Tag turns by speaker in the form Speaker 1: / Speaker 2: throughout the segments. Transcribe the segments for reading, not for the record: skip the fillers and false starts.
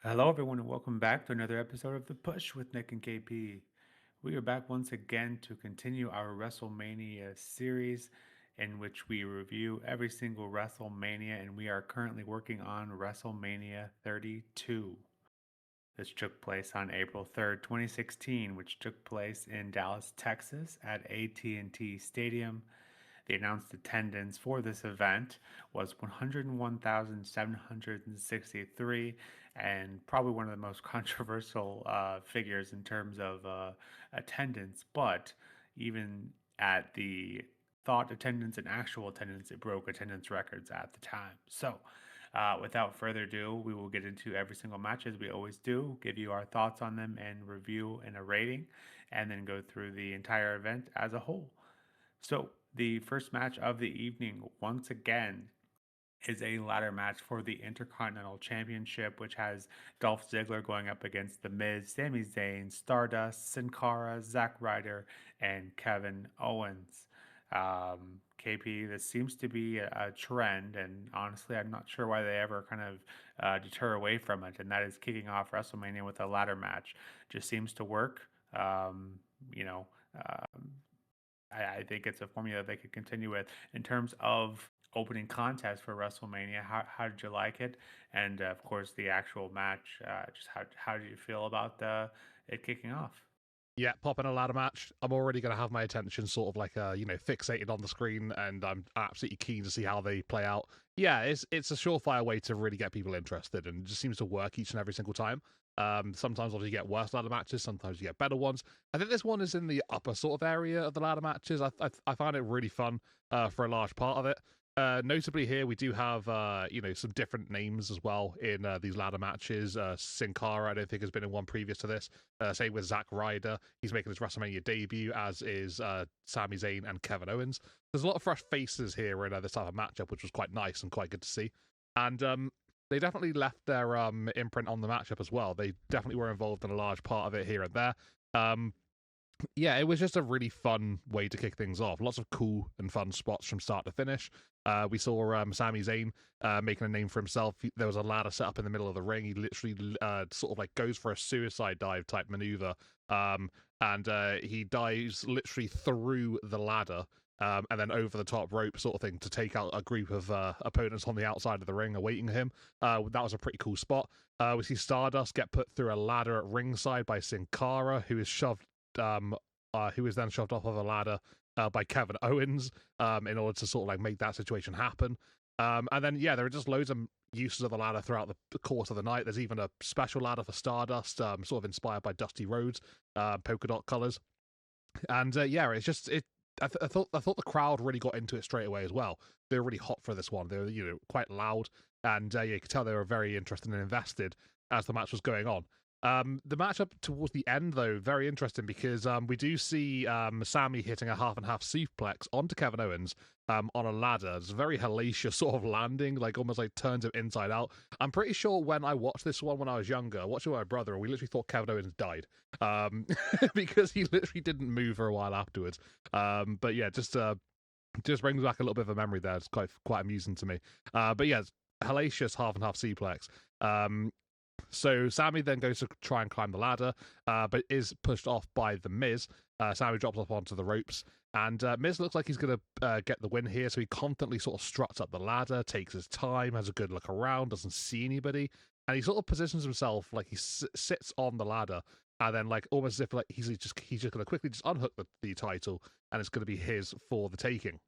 Speaker 1: Hello, everyone, and welcome back to another episode of The Push with Nick and KP. We are back once again to continue our WrestleMania series in which we review every single WrestleMania, and we are currently working on WrestleMania 32. This took place on April 3rd, 2016, which took place in Dallas, Texas at AT&T Stadium. The announced attendance for this event was 101,763, and probably one of the most controversial figures in terms of attendance. But even at the thought attendance and actual attendance, it broke attendance records at the time. So, without further ado, we will get into every single match as we always do, give you our thoughts on them and review and a rating, and then go through the entire event as a whole. So, the first match of the evening, once again, is a ladder match for the Intercontinental Championship, which has Dolph Ziggler going up against The Miz, Sami Zayn, Stardust, Sin Cara, Zack Ryder, and Kevin Owens. KP, this seems to be a trend, and honestly, I'm not sure why they ever kind of deter away from it. And that is kicking off WrestleMania with a ladder match. Just seems to work. Um, you know, um, I think it's a formula they could continue with. In terms of opening contest for WrestleMania, how did you like it? And of course, the actual match. Just how did you feel about it kicking off?
Speaker 2: Yeah, popping a ladder match. I'm already going to have my attention sort of like fixated on the screen, and I'm absolutely keen to see how they play out. Yeah, it's a surefire way to really get people interested, and it just seems to work each and every single time. Sometimes obviously you get worse ladder matches, sometimes you get better ones. I think this one is in the upper sort of area of the ladder matches. I find it really fun for a large part of it. Notably here, we do have some different names as well in these ladder matches. Sin Cara, I don't think has been in one previous to this. Same with Zack Ryder, he's making his WrestleMania debut, as is Sami Zayn and Kevin Owens. There's a lot of fresh faces here in this type of matchup, which was quite nice and quite good to see. And they definitely left their imprint on the matchup as well. They definitely were involved in a large part of it here and there. Um, yeah, it was just a really fun way to kick things off. Lots of cool and fun spots from start to finish. We saw Sami Zayn making a name for himself. There was a ladder set up in the middle of the ring. He literally sort of like goes for a suicide dive type maneuver, and he dives literally through the ladder. And then over the top rope sort of thing to take out a group of opponents on the outside of the ring awaiting him. That was a pretty cool spot. We see Stardust get put through a ladder at ringside by Sin Cara, who was then shoved off of a ladder by Kevin Owens in order to sort of like make that situation happen. And then, yeah, there are just loads of uses of the ladder throughout the course of the night. There's even a special ladder for Stardust, sort of inspired by Dusty Rhodes polka dot colors. And yeah, it's just it. I thought the crowd really got into it straight away as well. They were really hot for this one. They were quite loud, and yeah, you could tell they were very interested and invested as the match was going on. The matchup towards the end, though, very interesting because we do see Sami hitting a half and half suplex onto Kevin Owens on a ladder. It's a very hellacious sort of landing, like almost like turns him inside out. I'm pretty sure when I watched this one when I was younger, I watched it with my brother, and we literally thought Kevin Owens died because he literally didn't move for a while afterwards. But yeah, just brings back a little bit of a memory there. It's quite amusing to me. But yeah, hellacious half and half suplex. So Sami then goes to try and climb the ladder, but is pushed off by The Miz. Sami drops off onto the ropes, and Miz looks like he's going to get the win here, so he confidently sort of struts up the ladder, takes his time, has a good look around, doesn't see anybody, and he sort of positions himself like he sits on the ladder, and then like almost as if like he's just going to quickly just unhook the title, and it's going to be his for the taking.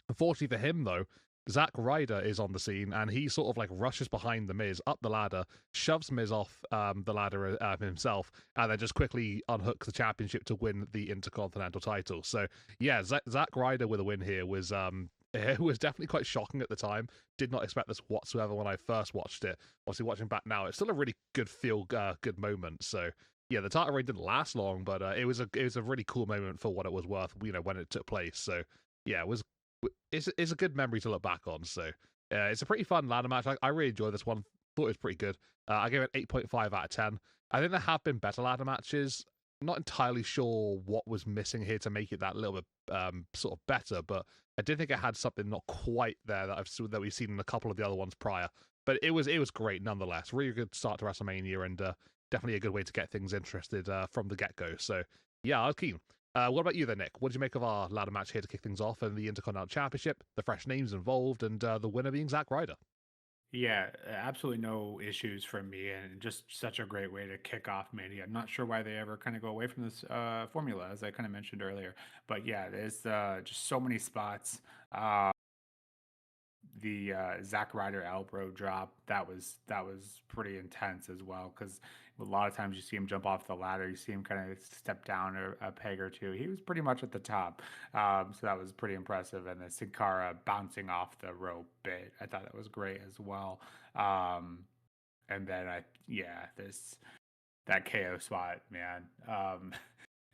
Speaker 2: Unfortunately for him, though, Zack Ryder is on the scene, and he sort of like rushes behind the Miz up the ladder, shoves Miz off the ladder himself, and then just quickly unhooks the championship to win the Intercontinental title. So yeah, Zack Ryder with a win here was it was definitely quite shocking at the time. Did not expect this whatsoever when I first watched it. Obviously, watching back now, it's still a really good good moment. So yeah, the title reign didn't last long, but it was a really cool moment for what it was worth. When it took place. So yeah, it was it's a good memory to look back on. So it's a pretty fun ladder match. I really enjoyed this one. Thought it was pretty good. I gave it 8.5 out of 10. I think there have been better ladder matches. Not entirely sure what was missing here to make it that little bit sort of better, but I did think it had something not quite there that we've seen in a couple of the other ones prior. but it was great nonetheless. Really good start to WrestleMania, and definitely a good way to get things interested from the get go. So yeah, I was keen. What about you then, Nick? What did you make of our ladder match here to kick things off, and the Intercontinental Championship, the fresh names involved, and the winner being Zack Ryder?
Speaker 1: Yeah, absolutely no issues from me, and just such a great way to kick off Mania. I'm not sure why they ever kind of go away from this formula, as I kind of mentioned earlier. But yeah, there's just so many spots. Uh, the Zack Ryder elbow drop, that was pretty intense as well, because a lot of times you see him jump off the ladder, you see him kind of step down a peg or two. He was pretty much at the top, so that was pretty impressive. And the Sin Cara bouncing off the rope bit, I thought that was great as well. Um, and then yeah, this that KO spot, man.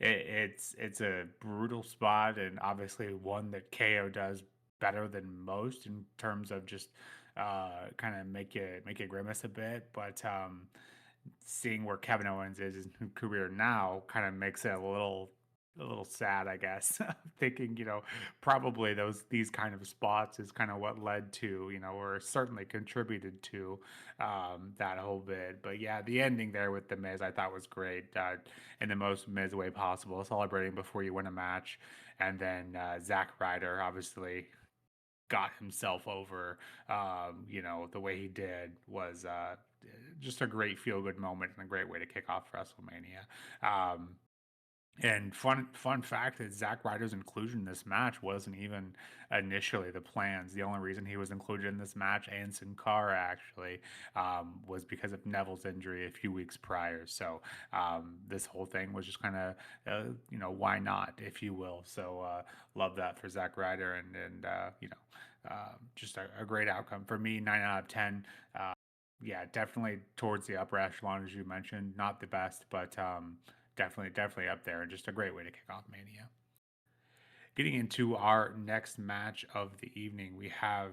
Speaker 1: It's a brutal spot, and obviously one that KO does better than most in terms of just kind of make you grimace a bit. But seeing where Kevin Owens is in his career now kind of makes it a little sad, I guess. Thinking, probably these kind of spots is kind of what led to, or certainly contributed to that whole bit. But yeah, the ending there with the Miz, I thought was great, in the most Miz way possible, celebrating before you win a match, and then Zack Ryder obviously got himself over. The way he did was just a great feel good moment and a great way to kick off WrestleMania. And fun fact is Zack Ryder's inclusion in this match wasn't even initially the plans. The only reason he was included in this match, and Sin Cara actually, was because of Neville's injury a few weeks prior. So this whole thing was just kind of, why not, if you will. So love that for Zack Ryder, just a great outcome for me. 9 out of 10. Yeah, definitely towards the upper echelon, as you mentioned. Not the best, but definitely up there, and just a great way to kick off Mania. Getting into our next match of the evening, we have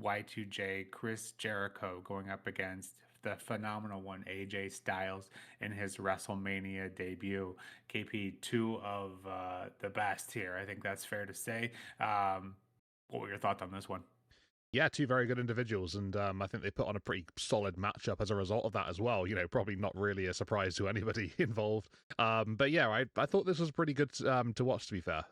Speaker 1: Y2J Chris Jericho going up against the phenomenal one AJ Styles in his WrestleMania debut. KP, two of the best here. I think that's fair to say. What were your thoughts on this one?
Speaker 2: Yeah, two very good individuals, and I think they put on a pretty solid matchup as a result of that as well. Probably not really a surprise to anybody involved. But yeah, I thought this was pretty good to watch, to be fair.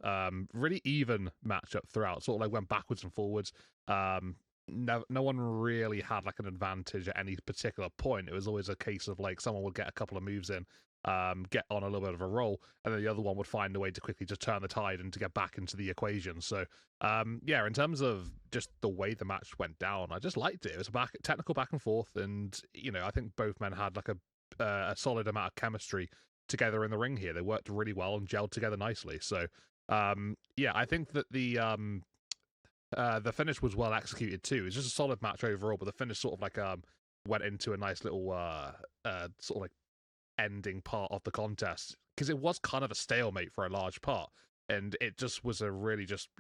Speaker 2: Really even matchup throughout, sort of like went backwards and forwards. No one really had like an advantage at any particular point. It was always a case of like someone would get a couple of moves in, get on a little bit of a roll, and then the other one would find a way to quickly just turn the tide and to get back into the equation. So yeah, in terms of just the way the match went down, I just liked it. It was a technical back and forth, and I think both men had like a solid amount of chemistry together in the ring here. They worked really well and gelled together nicely. So yeah, I think that the finish was well executed too. It's just a solid match overall, but the finish sort of like went into a nice little sort of like ending part of the contest, because it was kind of a stalemate for a large part, and it just was a really just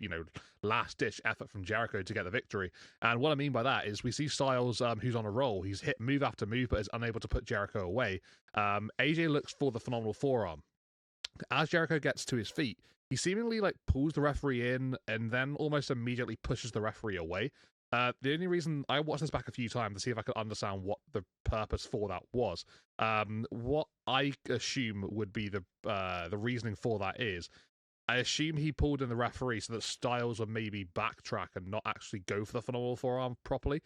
Speaker 2: last ditch effort from Jericho to get the victory. And what I mean by that is we see Styles, who's on a roll. He's hit move after move, but is unable to put Jericho away. AJ looks for the phenomenal forearm. As Jericho gets to his feet, he seemingly like pulls the referee in and then almost immediately pushes the referee away. The only reason I watched this back a few times to see if I could understand what the purpose for that was. What I assume would be the reasoning for that is, I assume he pulled in the referee so that Styles would maybe backtrack and not actually go for the phenomenal forearm properly,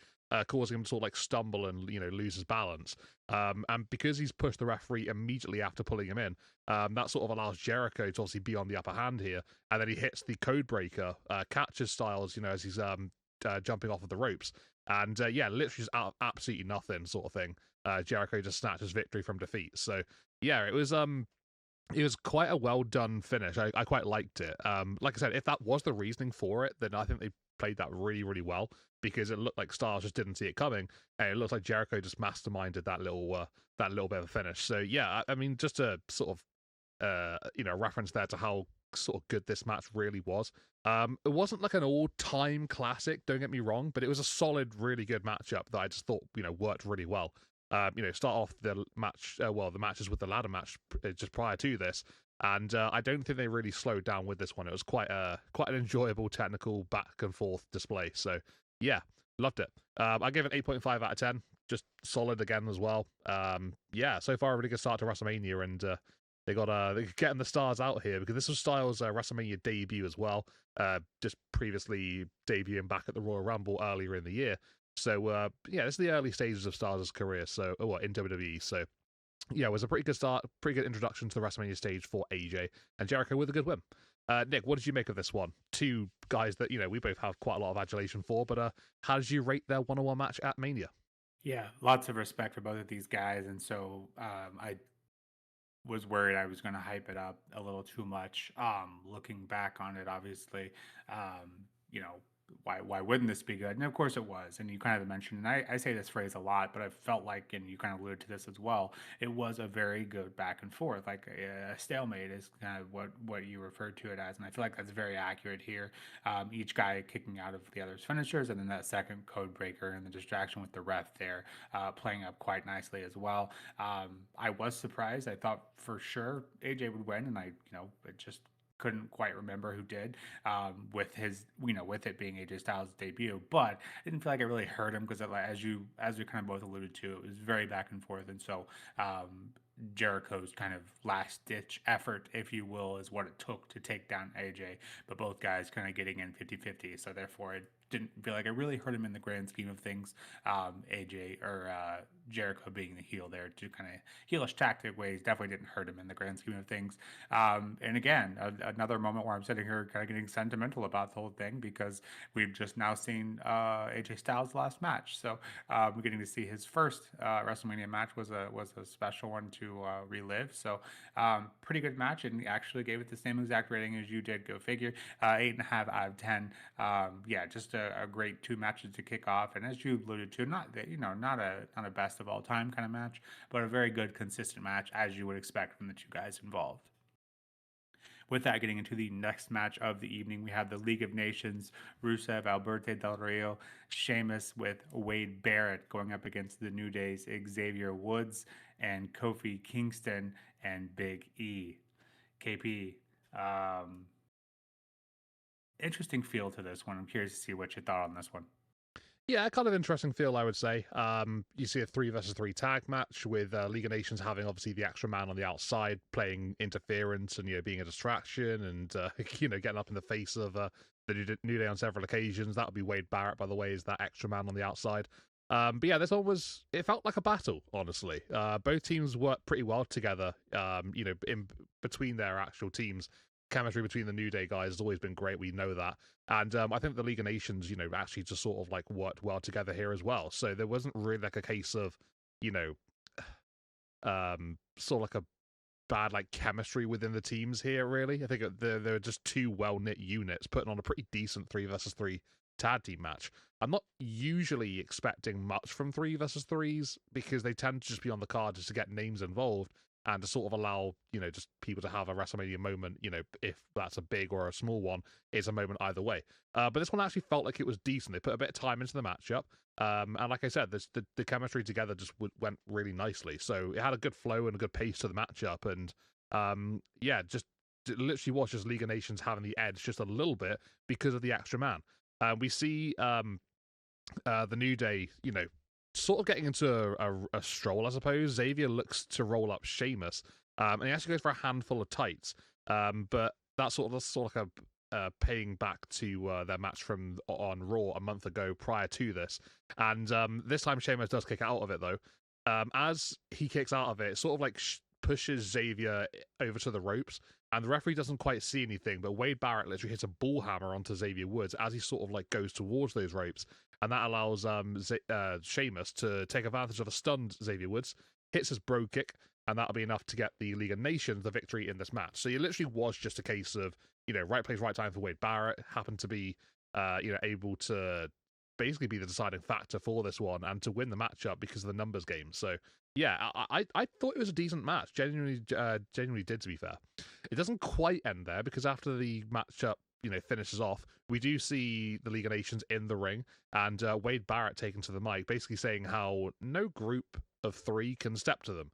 Speaker 2: causing him to sort of like stumble and lose his balance. And because he's pushed the referee immediately after pulling him in, that sort of allows Jericho to obviously be on the upper hand here. And then he hits the code breaker, catches Styles, as he's jumping off of the ropes, and yeah, literally just out of absolutely nothing sort of thing. Jericho just snatches victory from defeat. So yeah, it was quite a well done finish. I quite liked it. Like I said, if that was the reasoning for it, then I think they played that really, really well, because it looked like Styles just didn't see it coming, and it looks like Jericho just masterminded that little bit of a finish. So yeah, I mean, just a sort of reference there to how sort of good this match really was. It wasn't like an all-time classic, don't get me wrong, but it was a solid, really good matchup that I just thought worked really well. Start off the match, the matches with the ladder match just prior to this, and I don't think they really slowed down with this one. It was quite an enjoyable technical back and forth display. So yeah, Loved it. I gave it 8.5 out of 10. Just solid again as well. Yeah, so far a really good start to WrestleMania, and they're getting the stars out here because this was Styles' WrestleMania debut as well. Just previously debuting back at the Royal Rumble earlier in the year. So yeah, this is the early stages of Styles' career. So in WWE. So yeah, it was a pretty good start, pretty good introduction to the WrestleMania stage for AJ and Jericho with a good win. Nick, what did you make of this one? Two guys that we both have quite a lot of adulation for, but how did you rate their one-on-one match at Mania?
Speaker 1: Yeah, lots of respect for both of these guys, and so I was worried I was going to hype it up a little too much. Looking back on it, obviously, you know, why wouldn't this be good? And of course it was. And you kind of mentioned, and I say this phrase a lot, but I felt like, and you kind of alluded to this as well, it was a very good back and forth. Like a stalemate is kind of what you referred to it as, and I feel like that's very accurate here. Each guy kicking out of the other's finishers, and then that second code breaker and the distraction with the ref there playing up quite nicely as well. I was surprised. I thought for sure AJ would win, and it just couldn't quite remember who did with his with it being AJ Styles' debut, but I didn't feel like it really hurt him because as we kind of both alluded to, it was very back and forth, and so Jericho's kind of last ditch effort, if you will, is what it took to take down AJ, but both guys kind of getting in 50-50, so therefore it didn't feel like it really hurt him in the grand scheme of things. AJ or Jericho being the heel there to kind of heelish tactic ways definitely didn't hurt him in the grand scheme of things. And again, another moment where I'm sitting here kind of getting sentimental about the whole thing because we've just now seen AJ Styles' last match. So we're getting to see his first WrestleMania match was a special one to relive. So pretty good match, and actually gave it the same exact rating as you did. Go figure. 8.5 out of 10. Yeah, just a great two matches to kick off, and as you alluded to, not a best of all time kind of match, but a very good consistent match as you would expect from the two guys involved. With that, getting into the next match of the evening, we have the League of Nations, Rusev, Alberto Del Rio, Sheamus with Wade Barrett going up against the New Day's Xavier Woods and Kofi Kingston and Big E. KP, interesting feel to this one. I'm curious to see what you thought on this one.
Speaker 2: Yeah, kind of interesting feel, I would say. You see a 3 versus 3 tag match with League of Nations having obviously the extra man on the outside playing interference and being a distraction and getting up in the face of the New Day on several occasions. That would be Wade Barrett, by the way, is that extra man on the outside. But yeah, this one it felt like a battle, honestly. Both teams worked pretty well together, in between their actual teams. Chemistry between the New Day guys has always been great. We know that. And I think the League of Nations, actually just sort of like worked well together here as well. So there wasn't really like a case of, sort of like a bad like chemistry within the teams here, really. I think they're just two well-knit units putting on a pretty decent 3 versus 3 tag team match. I'm not usually expecting much from 3 versus 3s because they tend to just be on the card just to get names involved and to sort of allow, just people to have a WrestleMania moment, if that's a big or a small one, it's a moment either way. But this one actually felt like it was decent. They put a bit of time into the matchup. And like I said, the chemistry together just went really nicely. So it had a good flow and a good pace to the matchup. And yeah, just literally was just League of Nations having the edge just a little bit because of the extra man. We see the New Day, sort of getting into a stroll, I suppose. Xavier looks to roll up Sheamus, and he actually goes for a handful of tights. But that's sort of like a paying back to their match from on Raw a month ago prior to this. And this time Sheamus does kick out of it, though. As he kicks out of it sort of like pushes Xavier over to the ropes, and the referee doesn't quite see anything, but Wade Barrett literally hits a bull hammer onto Xavier Woods as he sort of like goes towards those ropes, and that allows Sheamus to take advantage of a stunned Xavier Woods, hits his bro kick, and that'll be enough to get the League of Nations the victory in this match. So it literally was just a case of, right place, right time for Wade Barrett, happened to be, able to basically be the deciding factor for this one and to win the matchup because of the numbers game. So yeah, I thought it was a decent match. Genuinely did, to be fair. It doesn't quite end there because after the matchup, finishes off, we do see the League of Nations in the ring and Wade Barrett taken to the mic, basically saying how no group of 3 can step to them.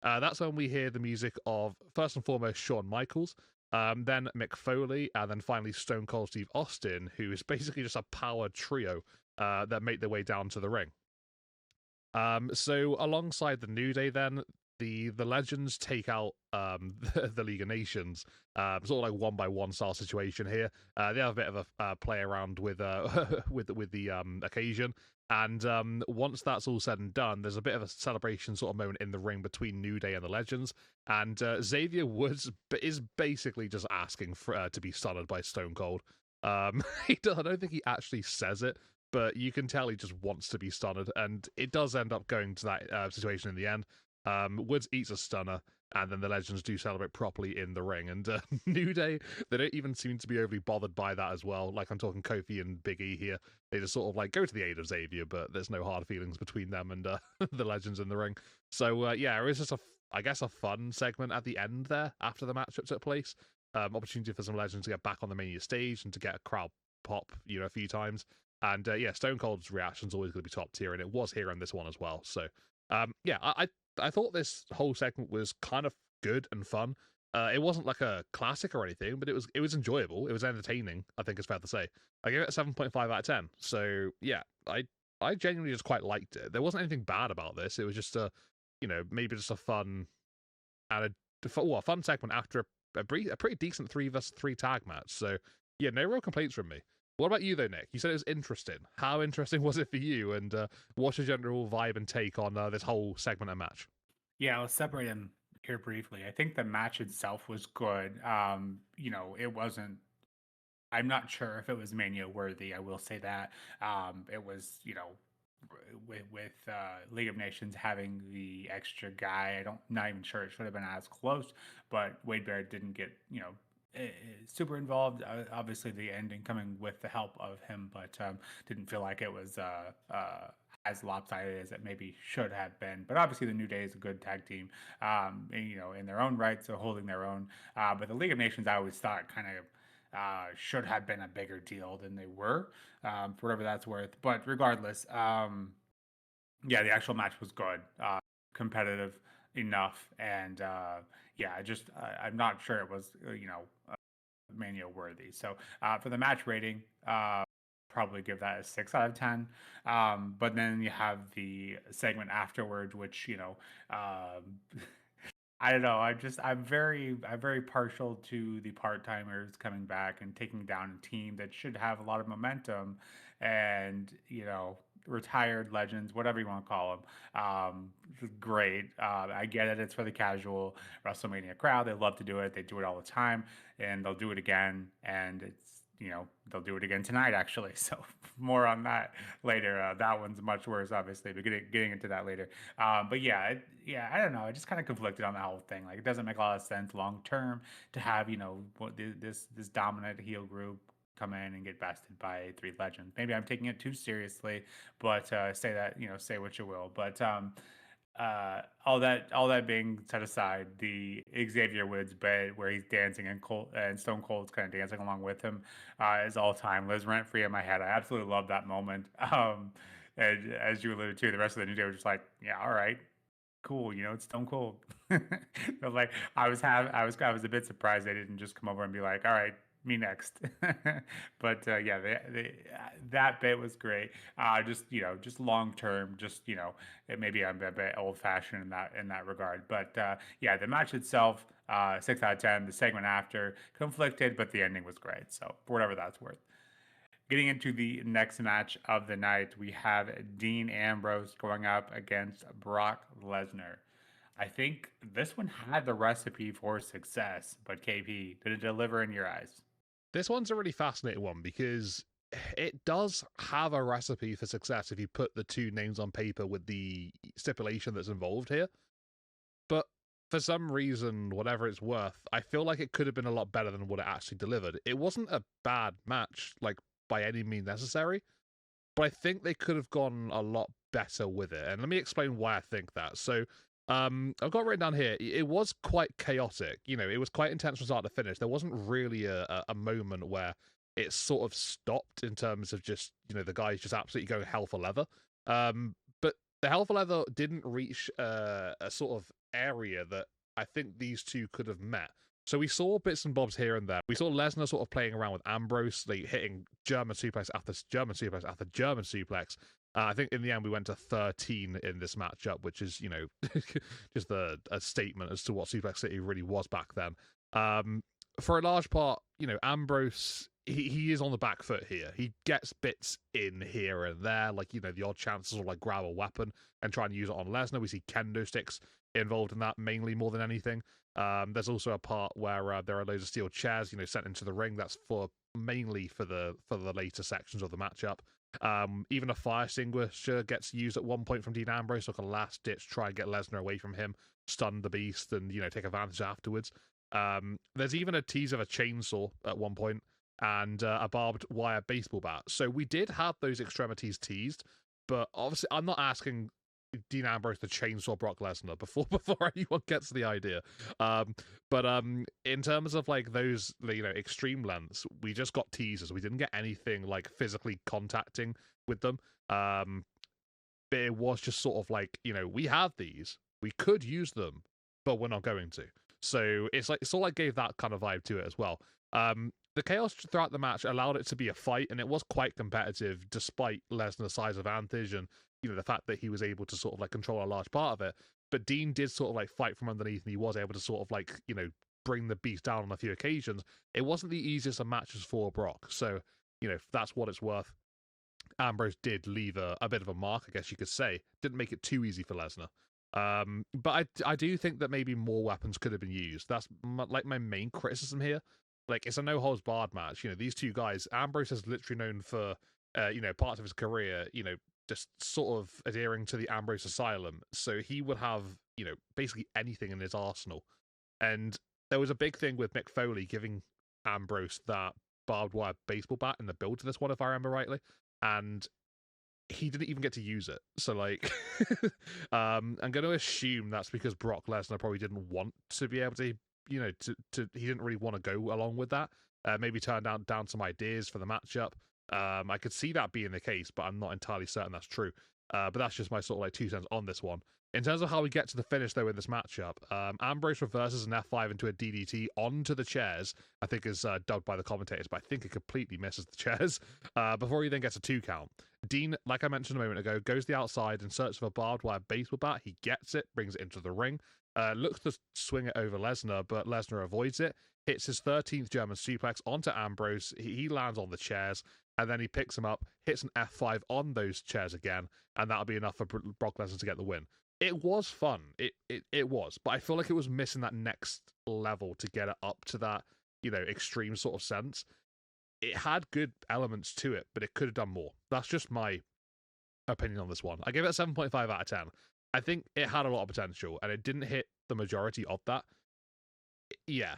Speaker 2: That's when we hear the music of, first and foremost, Shawn Michaels, then Mick Foley, and then finally Stone Cold Steve Austin, who is basically just a power trio that make their way down to the ring. So alongside the New Day, then the Legends take out the League of Nations, sort of like one by one style situation here. They have a bit of a play around with with the occasion, and once that's all said and done, there's a bit of a celebration sort of moment in the ring between New Day and the Legends, and Xavier Woods is basically just asking for to be stunned by Stone Cold. I don't think he actually says it, but you can tell he just wants to be stunned, and it does end up going to that situation in the end. Woods eats a stunner, and then the Legends do celebrate properly in the ring. And New Day, they don't even seem to be overly bothered by that as well. Like, I'm talking Kofi and Big E here. They just sort of like go to the aid of Xavier, but there's no hard feelings between them and the Legends in the ring. So yeah, it was just I guess a fun segment at the end there after the matchup took place. Opportunity for some Legends to get back on the Mania stage and to get a crowd pop, a few times. And yeah, Stone Cold's reaction is always going to be top tier, and it was here in this one as well. So yeah, I thought this whole segment was kind of good and fun. It wasn't like a classic or anything, but it was enjoyable. It was entertaining, I think it's fair to say. I gave it a 7.5 out of 10. So yeah, I genuinely just quite liked it. There wasn't anything bad about this. It was just maybe just a fun and a fun segment after a pretty decent 3v3 tag match. So yeah, no real complaints from me. What about you, though, Nick? You said it was interesting. How interesting was it for you? And what's your general vibe and take on this whole segment and match?
Speaker 1: Yeah, I'll separate them here briefly. I think the match itself was good. It wasn't. I'm not sure if it was Mania worthy. I will say that. It was, with League of Nations having the extra guy. Not even sure it should have been as close, but Wade Barrett didn't get, super involved. Obviously, the ending coming with the help of him, but didn't feel like it was as lopsided as it maybe should have been. But obviously, the New Day is a good tag team, in their own right, so holding their own. But the League of Nations, I always thought kind of should have been a bigger deal than they were, for whatever that's worth. But regardless, yeah, the actual match was good, competitive enough, and yeah, I'm not sure it was Mania worthy. So for the match rating, probably give that a 6 out of 10. But then you have the segment afterwards, which I don't know. I'm very partial to the part timers coming back and taking down a team that should have a lot of momentum, and retired legends, whatever you want to call them. Great. I get it. It's for the casual WrestleMania crowd. They love to do it. They do it all the time, and they'll do it again. And they'll do it again tonight, actually. So more on that later. That one's much worse, obviously, but getting into that later. But yeah, I don't know. I just kind of conflicted on the whole thing. Like, it doesn't make a lot of sense long term to have this dominant heel group come in and get bested by three legends. Maybe I'm taking it too seriously, but say what you will. But all that being set aside, the Xavier Woods bit where he's dancing and Stone Cold's kind of dancing along with him is all time. Lives rent free in my head. I absolutely love that moment. And as you alluded to, the rest of the New Day were just like, yeah, all right, cool. It's Stone Cold. But like, I was a bit surprised they didn't just come over and be like, all right, me next. But yeah, that bit was great. Just long term, maybe I'm a bit old fashioned in that regard. But yeah, the match itself, 6 out of 10. The segment after conflicted, but the ending was great. So for whatever that's worth. Getting into the next match of the night, we have Dean Ambrose going up against Brock Lesnar. I think this one had the recipe for success, but KP, did it deliver in your eyes?
Speaker 2: This one's a really fascinating one because it does have a recipe for success if you put the two names on paper with the stipulation that's involved here. But for some reason, whatever it's worth, I feel like it could have been a lot better than what it actually delivered. It wasn't a bad match, like, by any means necessary, but I think they could have gone a lot better with it. And let me explain why I think that. So, I've got written down here, it was quite chaotic. It was quite intense from start to finish. There wasn't really a moment where it sort of stopped in terms of just, the guys just absolutely going hell for leather. But the hell for leather didn't reach a sort of area that I think these two could have met. So we saw bits and bobs here and there. We saw Lesnar sort of playing around with Ambrose, like hitting German suplex after German suplex after German suplex. I think in the end we went to 13 in this matchup, which is, just a statement as to what Suplex City really was back then. For a large part, Ambrose, he is on the back foot here. He gets bits in here and there, like, the odd chances or like grab a weapon and try and use it on Lesnar. We see kendo sticks involved in that mainly more than anything. There's also a part where there are loads of steel chairs, sent into the ring. That's mainly for the later sections of the matchup. Even a fire extinguisher gets used at one point from Dean Ambrose, like a last ditch try and get Lesnar away from him, stun the beast, and take advantage afterwards. There's even a tease of a chainsaw at one point and a barbed wire baseball bat. So we did have those extremities teased, but obviously I'm not asking Dean Ambrose to chainsaw Brock Lesnar before anyone gets the idea. But in terms of like those extreme lengths, we just got teasers. We didn't get anything like physically contacting with them. But it was just sort of like, we have these, we could use them, but we're not going to. So it's sort of like gave that kind of vibe to it as well. The chaos throughout the match allowed it to be a fight, and it was quite competitive despite Lesnar's size advantage and the fact that he was able to sort of like control a large part of it. But Dean did sort of like fight from underneath, and he was able to sort of like bring the beast down on a few occasions. It wasn't the easiest of matches for Brock, so that's what it's worth. Ambrose did leave a bit of a mark, I guess you could say. Didn't make it too easy for Lesnar. But I do think that maybe more weapons could have been used. That's my main criticism here. Like, it's a no holds barred match. These two guys, Ambrose is literally known for, parts of his career, just sort of adhering to the Ambrose Asylum. So he would have, basically anything in his arsenal. And there was a big thing with Mick Foley giving Ambrose that barbed wire baseball bat in the build to this one, if I remember rightly. And he didn't even get to use it. So, like, I'm going to assume that's because Brock Lesnar probably didn't want to be able to, he didn't really want to go along with that. Maybe turn down some ideas for the matchup. I could see that being the case, but I'm not entirely certain that's true. But that's just my sort of like 2 cents on this one. In terms of how we get to the finish, though, in this matchup, Ambrose reverses an F5 into a DDT onto the chairs, I think is dubbed by the commentators, but I think it completely misses the chairs, before he then gets a 2 count. Dean, like I mentioned a moment ago, goes to the outside and searches for a barbed wire baseball bat. He gets it, brings it into the ring, looks to swing it over Lesnar, but Lesnar avoids it, hits his 13th German suplex onto Ambrose. He lands on the chairs, and then he picks him up, hits an F5 on those chairs again, and that'll be enough for Brock Lesnar to get the win. It was fun. It was, but I feel like it was missing that next level to get it up to that, extreme sort of sense. It had good elements to it, but it could have done more. That's just my opinion on this one. I gave it a 7.5 out of 10. I think it had a lot of potential, and it didn't hit the majority of that. Yeah,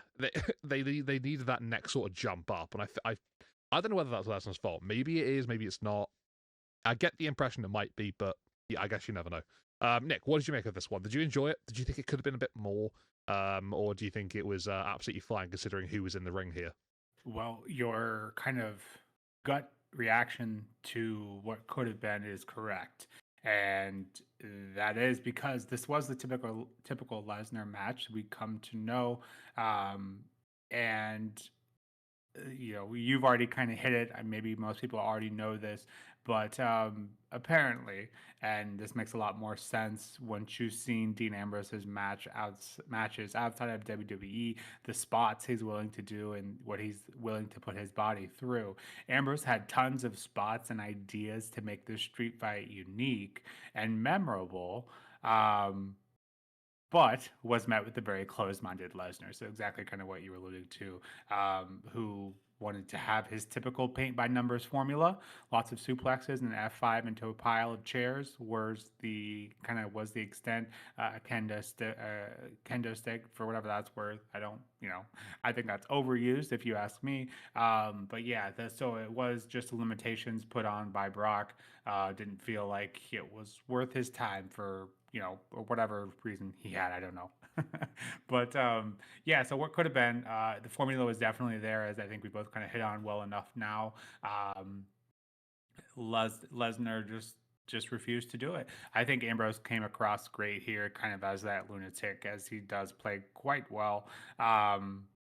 Speaker 2: they needed that next sort of jump up, and I don't know whether that's Lesnar's fault. Maybe it is, maybe it's not. I get the impression it might be, but yeah, I guess you never know. Nick, what did you make of this one? Did you enjoy it? Did you think it could have been a bit more? Or do you think it was absolutely fine considering who was in the ring here?
Speaker 1: Well, your kind of gut reaction to what could have been is correct. And that is because this was the typical Lesnar match we come to know. And you've already kind of hit it. Maybe most people already know this, but apparently, and this makes a lot more sense once you've seen Dean Ambrose's matches outside of WWE, the spots he's willing to do and what he's willing to put his body through. Ambrose had tons of spots and ideas to make this street fight unique and memorable. But was met with a very closed-minded Lesnar. So exactly kind of what you were alluding to, who wanted to have his typical paint by numbers formula, lots of suplexes and F5 into a pile of chairs was the extent. Kendo stick for whatever that's worth. I think that's overused if you ask me. But yeah, so it was just limitations put on by Brock. Didn't feel like it was worth his time for or whatever reason he had, I don't know. But yeah, so what could have been, the formula was definitely there, as I think we both kind of hit on well enough now. Lesnar just refused to do it. I think Ambrose came across great here, kind of as that lunatic, as he does play quite well.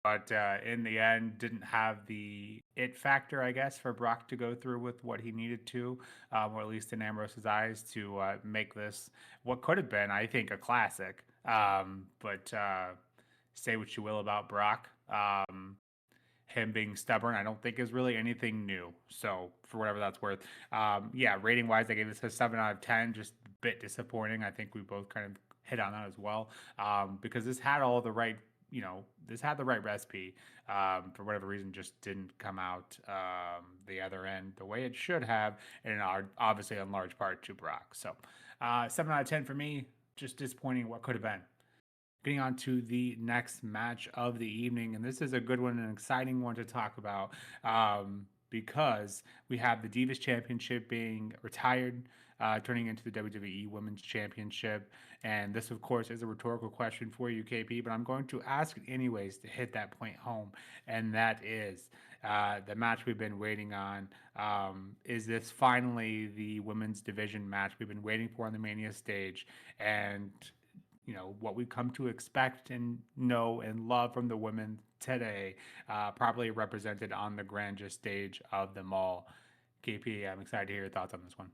Speaker 1: but in the end didn't have the it factor, I guess, for Brock to go through with what he needed to, or at least in Ambrose's eyes, to make this what could have been, I think, a classic. But say what you will about Brock. Him being stubborn, I don't think is really anything new. So for whatever that's worth, yeah, rating wise, I gave this a 7 out of 10. Just a bit disappointing. I think we both kind of hit on that as well, because this had all the right, this had the right recipe. For whatever reason, just didn't come out the other end the way it should have, and obviously in large part to Brock. So 7 out of 10 for me. Just disappointing. What could have been. Getting on to the next match of the evening, and this is a good one, an exciting one to talk about, because we have the Divas Championship being retired, turning into the WWE Women's Championship. And this, of course, is a rhetorical question for you, KP, but I'm going to ask it anyways to hit that point home, and that is the match we've been waiting on. Is this finally the women's division match we've been waiting for on the Mania stage? And what we come to expect and know and love from the women today, properly represented on the grandest stage of them all. KP, I'm excited to hear your thoughts on this one.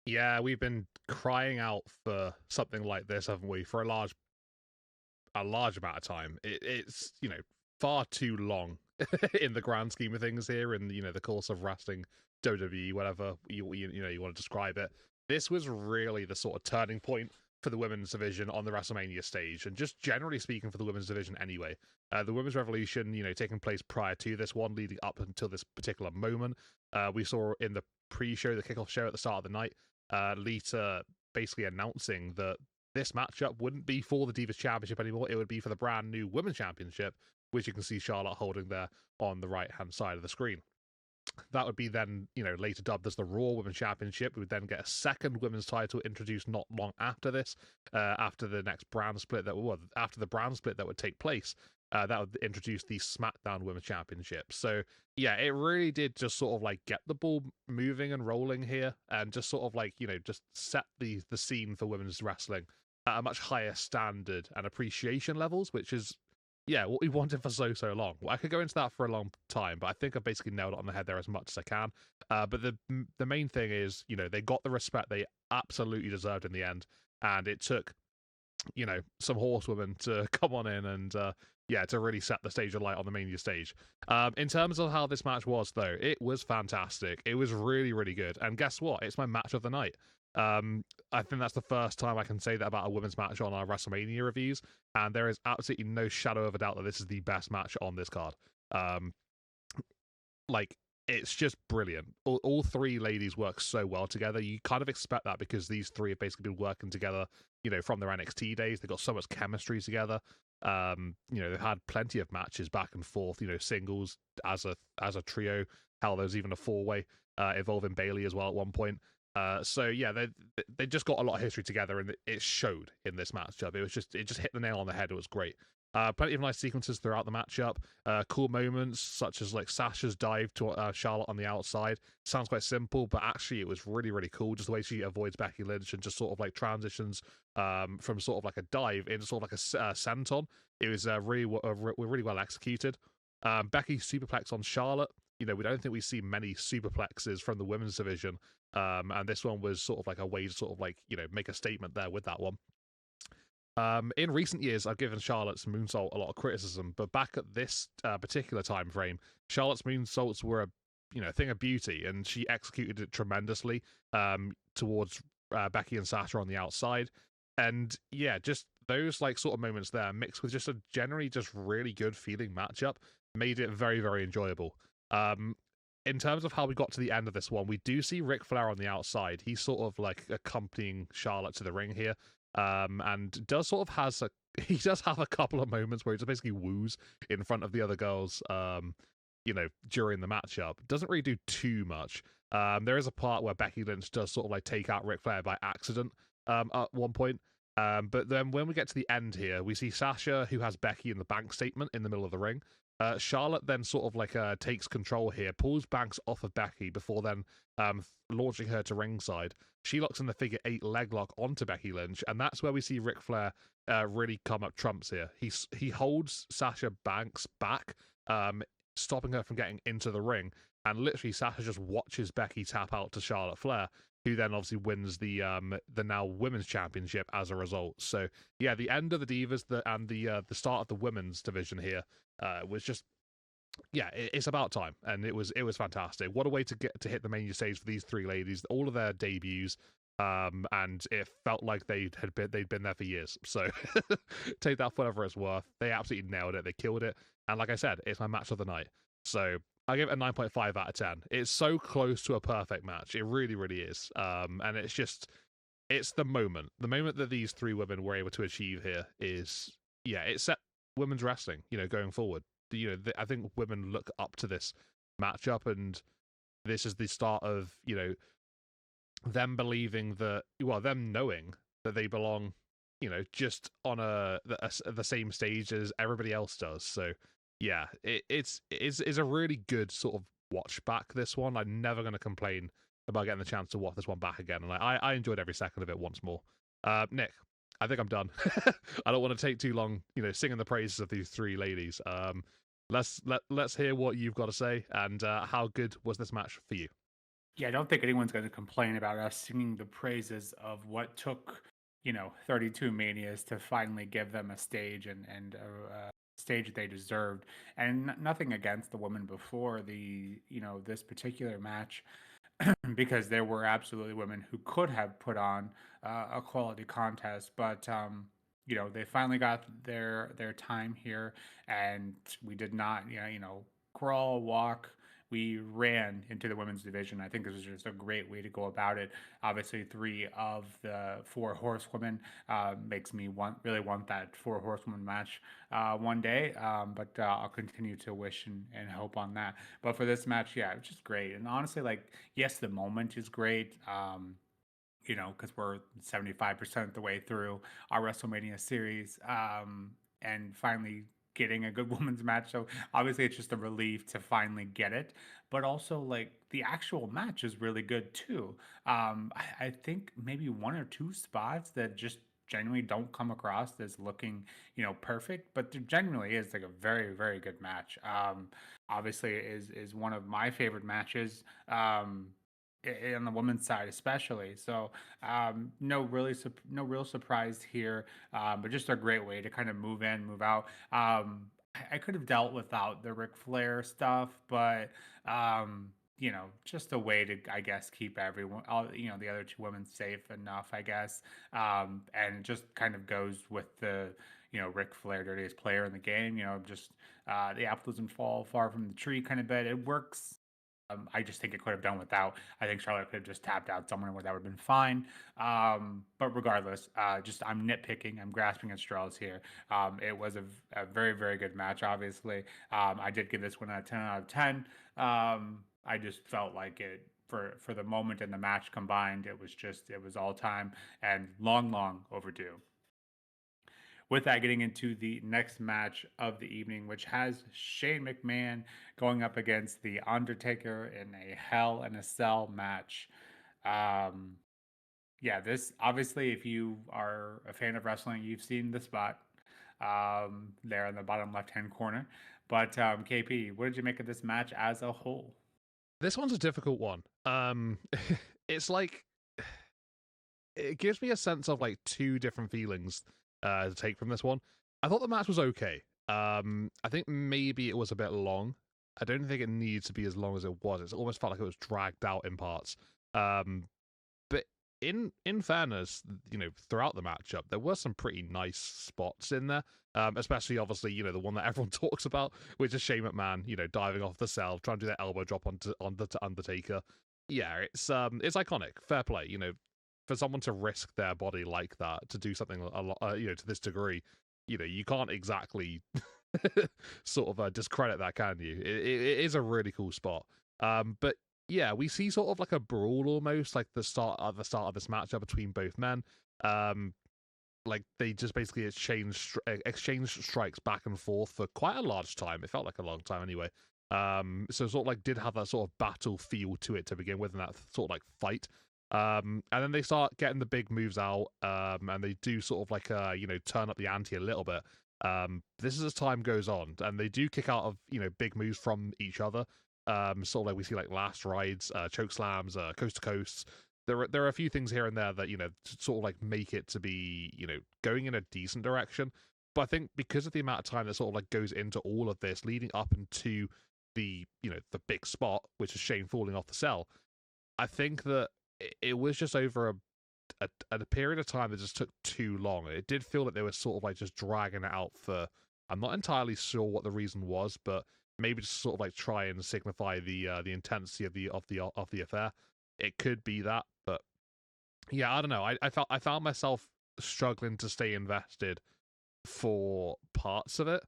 Speaker 2: Yeah, we've been crying out for something like this, haven't we, for a large amount of time. It's far too long in the grand scheme of things here, in the course of wrestling, WWE, whatever you want to describe it. This was really the sort of turning point for the women's division on the WrestleMania stage, and just generally speaking for the women's division anyway. The women's revolution, taking place prior to this one, leading up until this particular moment. We saw in the pre-show, the kickoff show at the start of the night, Lita basically announcing that this matchup wouldn't be for the Divas Championship anymore. It would be for the brand new Women's Championship, which you can see Charlotte holding there on the right-hand side of the screen. That would be then, later dubbed as the Raw Women's Championship. We would then get a second women's title introduced not long after this, after the next brand split after the brand split that would take place. That would introduce the SmackDown Women's Championship. So, yeah, it really did just sort of get the ball moving and rolling here, and just sort of just set the scene for women's wrestling at a much higher standard and appreciation levels, which is what we wanted for so long. Well, I could go into that for a long time, but I think I basically nailed it on the head there as much as I can. But the main thing is, they got the respect they absolutely deserved in the end, and it took, some horsewomen to come on in and to really set the stage alight on the Mania stage. In terms of how this match was, though, it was fantastic. It was really, really good. And guess what? It's my match of the night. I think that's the first time I can say that about a women's match on our WrestleMania reviews, and there is absolutely no shadow of a doubt that this is the best match on this card. It's just brilliant. All three ladies work so well together. You kind of expect that because these three have basically been working together, from their NXT days. They've got so much chemistry together. They've had plenty of matches back and forth, singles as a trio. Hell, there's even a four-way involving Bayley as well at one point. They just got a lot of history together, and it showed in this matchup. It just hit the nail on the head. It was great. Plenty of nice sequences throughout the matchup. Cool moments such as Sasha's dive to Charlotte on the outside. Sounds quite simple, but actually it was really, really cool. Just the way she avoids Becky Lynch and just sort of transitions from sort of a dive into sort of a senton. It was really well executed. Becky superplex on Charlotte. We don't think we see many superplexes from the women's division. And this one was sort of a way to sort of make a statement there with that one. In recent years, I've given Charlotte's moonsault a lot of criticism, but back at this particular time frame, Charlotte's moonsaults were a thing of beauty, and she executed it tremendously towards Becky and Sasha on the outside. And just those sort of moments there, mixed with just a generally just really good feeling matchup, made it very, very enjoyable. In terms of how we got to the end of this one, we do see Ric Flair on the outside. He's sort of accompanying Charlotte to the ring here. And does sort of he does have a couple of moments where he just basically woos in front of the other girls, during the matchup. Doesn't really do too much. There is a part where Becky Lynch does sort of take out Ric Flair by accident at one point. But then when we get to the end here, we see Sasha, who has Becky in the bank statement in the middle of the ring. Charlotte then sort of like takes control here, pulls Banks off of Becky before then launching her to ringside. She locks in the figure 8 leg lock onto Becky Lynch, and that's where we see Ric Flair really come up trumps here. He holds Sasha Banks back, stopping her from getting into the ring, and literally Sasha just watches Becky tap out to Charlotte Flair, who then obviously wins the now women's championship as a result. So yeah, the end of the Divas and the start of the women's division here was just, yeah, it's about time, and it was fantastic. What a way to get to hit the main stage for these three ladies, all of their debuts, and it felt like they'd been there for years. So take that for whatever it's worth. They absolutely nailed it. They killed it, and like I said, it's my match of the night. So I give it a 9.5 out of 10. It's so close to a perfect match. It really, really is. And it's the moment that these three women were able to achieve here is, yeah, it set women's wrestling, going forward. I think women look up to this matchup, and this is the start of, them believing that, them knowing that they belong, just on the same stage as everybody else does. So yeah, it's a really good sort of watch back, this one. I'm never going to complain about getting the chance to watch this one back again, and I enjoyed every second of it once more. Nick, I think I'm done. I don't want to take too long, singing the praises of these three ladies. Let's hear what you've got to say, and how good was this match for you?
Speaker 1: Yeah, I don't think anyone's going to complain about us singing the praises of what took, 32 manias to finally give them a stage and a stage they deserved. And nothing against the women before this particular match, because there were absolutely women who could have put on a quality contest, but they finally got their time here, and we did not, crawl, walk. We ran into the women's division. I think this was just a great way to go about it. Obviously, 3 of the 4 horsewomen makes me really want that 4 horsewoman match one day. But I'll continue to wish and hope on that. But for this match, yeah, it's just great. And honestly, like, yes, the moment is great. Because we're 75% of the way through our WrestleMania series, and finally getting a good women's match. So obviously, it's just a relief to finally get it. But also, like, the actual match is really good too. I think maybe 1 or 2 spots that just genuinely don't come across as looking, perfect, but there genuinely is like a very, very good match. Obviously, is one of my favorite matches. On the women's side especially. So no real surprise here, but just a great way to kind of move in, move out. I could have dealt without the Ric Flair stuff, but just a way to, I guess, keep everyone, the other 2 women safe enough, I guess. And it just kind of goes with the, Ric Flair, dirtiest player in the game. Just the apple doesn't fall far from the tree kind of bit. It works. I just think it could have done without. I think Charlotte could have just tapped out someone where that would have been fine. But regardless, I'm nitpicking. I'm grasping at straws here. It was a very, very good match, obviously. I did give this one a 10 out of 10. I just felt like it, for the moment and the match combined, it was all time and long, long overdue. With that, getting into the next match of the evening, which has Shane McMahon going up against the Undertaker in a Hell in a Cell match. Um, yeah, this obviously, if you are a fan of wrestling, you've seen the spot there in the bottom left-hand corner. But KP, what did you make of this match as a whole?
Speaker 2: This one's a difficult one. It's like, it gives me a sense of like 2 different feelings to take from this one. I thought the match was okay. I think maybe it was a bit long. I don't think it needs to be as long as it was. It almost felt like it was dragged out in parts. But in fairness, throughout the matchup, there were some pretty nice spots in there. Especially, obviously, the one that everyone talks about, which is Shane McMahon, diving off the cell, trying to do that elbow drop onto Undertaker. Yeah, it's iconic. Fair play. For someone to risk their body like that to do something a lot, to this degree, you can't exactly sort of discredit that, can you? It is a really cool spot. But yeah, we see sort of like a brawl almost, like the start of this matchup between both men. like they just basically exchanged strikes back and forth for quite a large time. It felt like a long time anyway. So sort of like did have that sort of battle feel to it to begin with, and that sort of like fight. And then they start getting the big moves out, and they do sort of like turn up the ante a little bit. This is as time goes on, and they do kick out of big moves from each other. Sort of like we see like last rides, choke slams, coast to coasts. There are a few things here and there that sort of like make it to be going in a decent direction. But I think because of the amount of time that sort of like goes into all of this, leading up into the the big spot, which is Shane falling off the cell, I think that it was just over a period of time that just took too long. It did feel that they were sort of like just dragging it out for. I'm not entirely sure what the reason was, but maybe just sort of like try and signify the intensity of the affair. It could be that, but yeah, I don't know. I found myself struggling to stay invested for parts of it.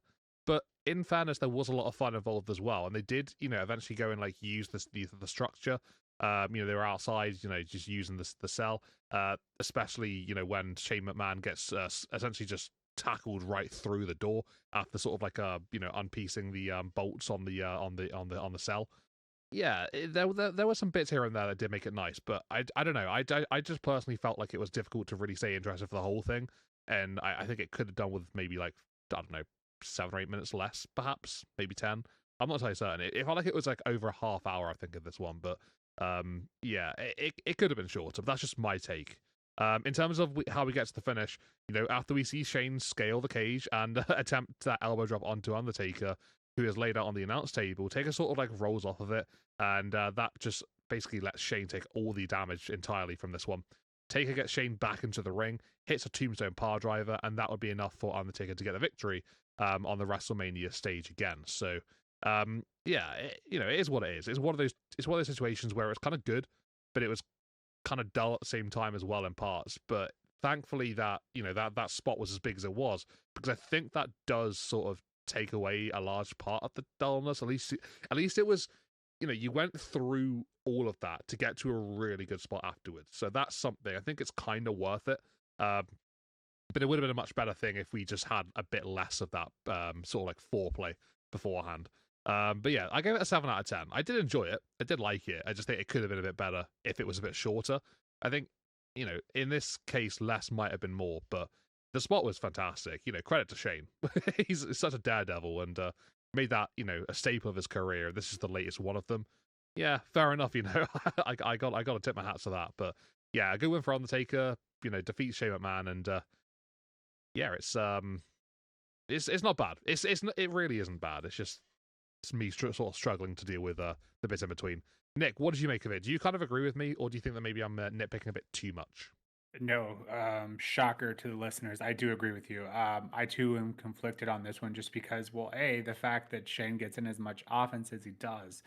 Speaker 2: But in fairness, there was a lot of fun involved as well, and they did, eventually go and like use the structure. They were outside, just using the cell. Especially, when Shane McMahon gets essentially just tackled right through the door after sort of like unpiecing the bolts on the cell. Yeah, there were some bits here and there that did make it nice, but I don't know. I just personally felt like it was difficult to really stay interested for the whole thing, and I think it could have done with maybe like I don't know 7 or 8 minutes less, perhaps maybe 10. I'm not entirely certain. It felt like it was like over a half hour, I think, of this one, but yeah, it could have been shorter. But that's just my take. In terms of how we get to the finish, after we see Shane scale the cage and attempt that elbow drop onto Undertaker, who is laid out on the announce table, Taker sort of like rolls off of it, and that just basically lets Shane take all the damage entirely from this one. Taker gets Shane back into the ring, hits a tombstone power driver, and that would be enough for Undertaker to get the victory on the WrestleMania stage again. So, yeah, it is what it is. It's one of those situations where it's kind of good, but it was kind of dull at the same time as well in parts. But thankfully that that spot was as big as it was, because I think that does sort of take away a large part of the dullness. At least it was, you went through all of that to get to a really good spot afterwards. So that's something I think it's kind of worth it. But it would have been a much better thing if we just had a bit less of that sort of like foreplay beforehand. But yeah, I gave it a 7 out of 10. I did enjoy it. I did like it. I just think it could have been a bit better if it was a bit shorter. I think, in this case, less might have been more, but the spot was fantastic. Credit to Shane. He's such a daredevil and made that, a staple of his career. This is the latest one of them. Yeah, fair enough, I got to tip my hat to that. But yeah, a good win for Undertaker, defeats Shane McMahon, and yeah, it's not bad. It really isn't bad. It's me sort of struggling to deal with the bits in between. Nick, what did you make of it? Do you kind of agree with me, or do you think that maybe I'm nitpicking a bit too much?
Speaker 1: No, shocker to the listeners. I do agree with you. I too am conflicted on this one just because, well, the fact that Shane gets in as much offense as he does,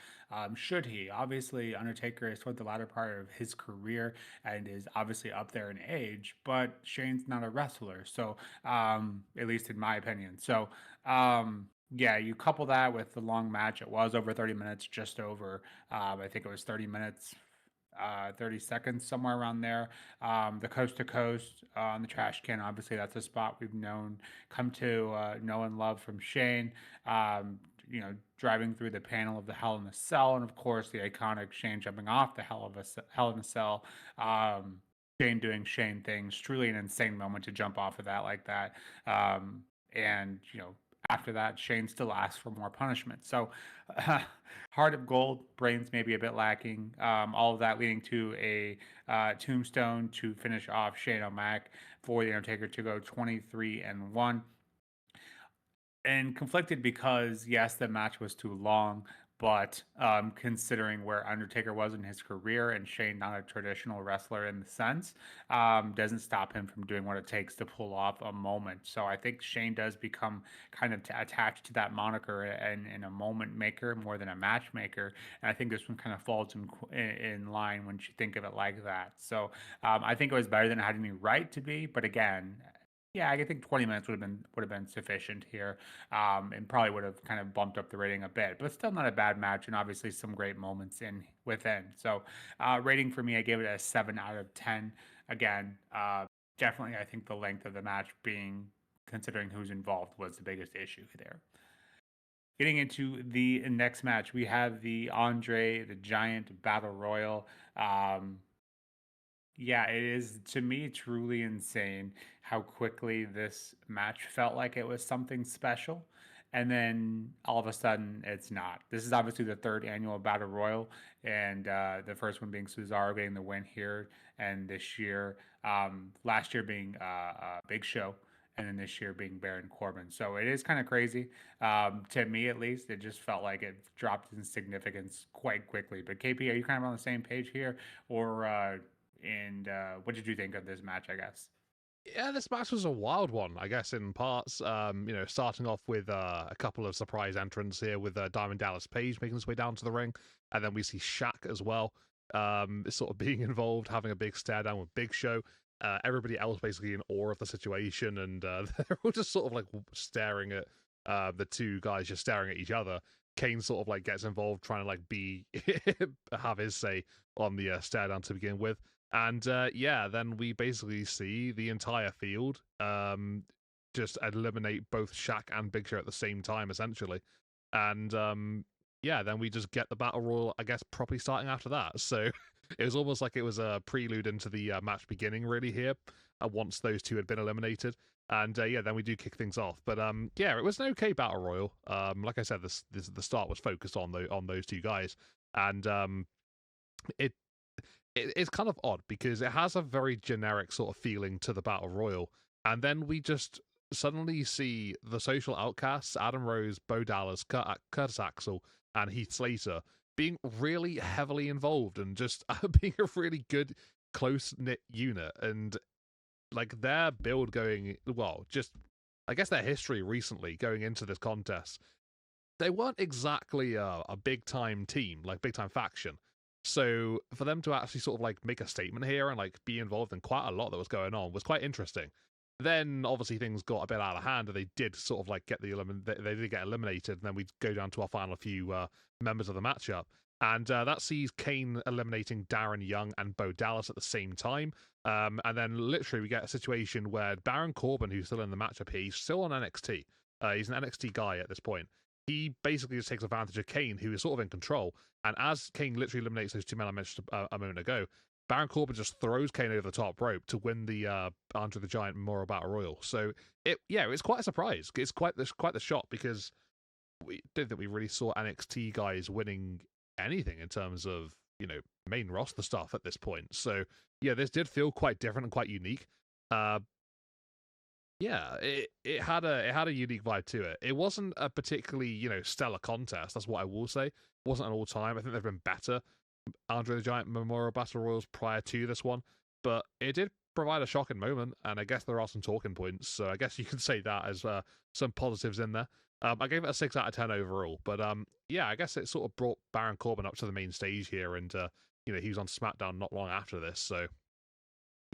Speaker 1: should he? Obviously, Undertaker is toward the latter part of his career and is obviously up there in age, but Shane's not a wrestler. So, at least in my opinion. So, yeah, you couple that with the long match. It was over 30 minutes, just over. I think it was 30 minutes 30 seconds, somewhere around there. The coast to coast on the trash can, obviously, that's a spot we've come to know and love from Shane. Driving through the panel of the Hell in a Cell, and of course, the iconic Shane jumping off the Hell in a Cell. Shane doing Shane things, truly an insane moment to jump off of that like that. And after that, Shane still asks for more punishment. So, heart of gold, brains maybe a bit lacking. All of that leading to a tombstone to finish off Shane O'Mac for the Undertaker to go 23-1. And conflicted because yes, the match was too long, but considering where Undertaker was in his career and Shane not a traditional wrestler in the sense, doesn't stop him from doing what it takes to pull off a moment. So I think Shane does become kind of attached to that moniker and a moment maker more than a matchmaker. And I think this one kind of falls in line when you think of it like that. So I think it was better than it had any right to be. But again, yeah, I think 20 minutes would have been sufficient here, and probably would have kind of bumped up the rating a bit. But still not a bad match, and obviously some great moments within. So, rating for me, I gave it a 7 out of 10. Again, definitely, I think the length of the match being considering who's involved was the biggest issue there. Getting into the next match, we have the Andre the Giant Battle Royal. Um, yeah, it is to me truly insane how quickly this match felt like it was something special. And then all of a sudden, it's not. This is obviously the third annual Battle Royal, and the first one being Cesaro getting the win here, and this year, last year being Big Show, and then this year being Baron Corbin. So it is kind of crazy. To me, at least, it just felt like it dropped in significance quite quickly. But KP, are you kind of on the same page here, or and what did you think of this match? I guess.
Speaker 2: Yeah, this match was a wild one, I guess, in parts. Starting off with a couple of surprise entrants here with Diamond Dallas Page making his way down to the ring, and then we see Shaq as well, sort of being involved, having a big stare down with Big Show. Everybody else basically in awe of the situation, and they're all just sort of like staring at the two guys, just staring at each other. Kane sort of like gets involved, trying to like be have his say on the stare down to begin with. And then we basically see the entire field just eliminate both Shaq and Big Show at the same time, essentially. And then we just get the Battle Royal, I guess, properly starting after that. So it was almost like it was a prelude into the match beginning, really, here, once those two had been eliminated. And then we do kick things off. But it was an okay Battle Royal. Like I said, the start was focused on those two guys. And it it's kind of odd because it has a very generic sort of feeling to the Battle Royal. And then we just suddenly see the social outcasts, Adam Rose, Bo Dallas, Curtis Axel, and Heath Slater being really heavily involved and just being a really good, close knit unit. And like their build going, well, just I guess their history recently going into this contest, they weren't exactly a big time team, like big time faction. So for them to actually sort of like make a statement here and like be involved in quite a lot that was going on was quite interesting. Then obviously things got a bit out of hand, and they did sort of like get they did get eliminated, and then we go down to our final few members of the matchup, and that sees Kane eliminating Darren Young and Bo Dallas at the same time. And then literally we get a situation where Baron Corbin, who's still in the matchup here, he's still on NXT. He's an NXT guy at this point. He basically just takes advantage of Kane, who is sort of in control. And as Kane literally eliminates those two men I mentioned a moment ago, Baron Corbin just throws Kane over the top rope to win the Andre the Giant Memorial Battle Royal. So it's quite a surprise. It's quite the shock because we didn't think we really saw NXT guys winning anything in terms of main roster stuff at this point. So yeah, this did feel quite different and quite unique. It had a unique vibe to it. It wasn't a particularly stellar contest. That's what I will say. It wasn't an all time. I think they've been better Andre the Giant Memorial Battle Royals prior to this one, but it did provide a shocking moment, and I guess there are some talking points. So I guess you can say that as some positives in there. I gave it a 6 out of 10 overall, but I guess it sort of brought Baron Corbin up to the main stage here, and he was on SmackDown not long after this, so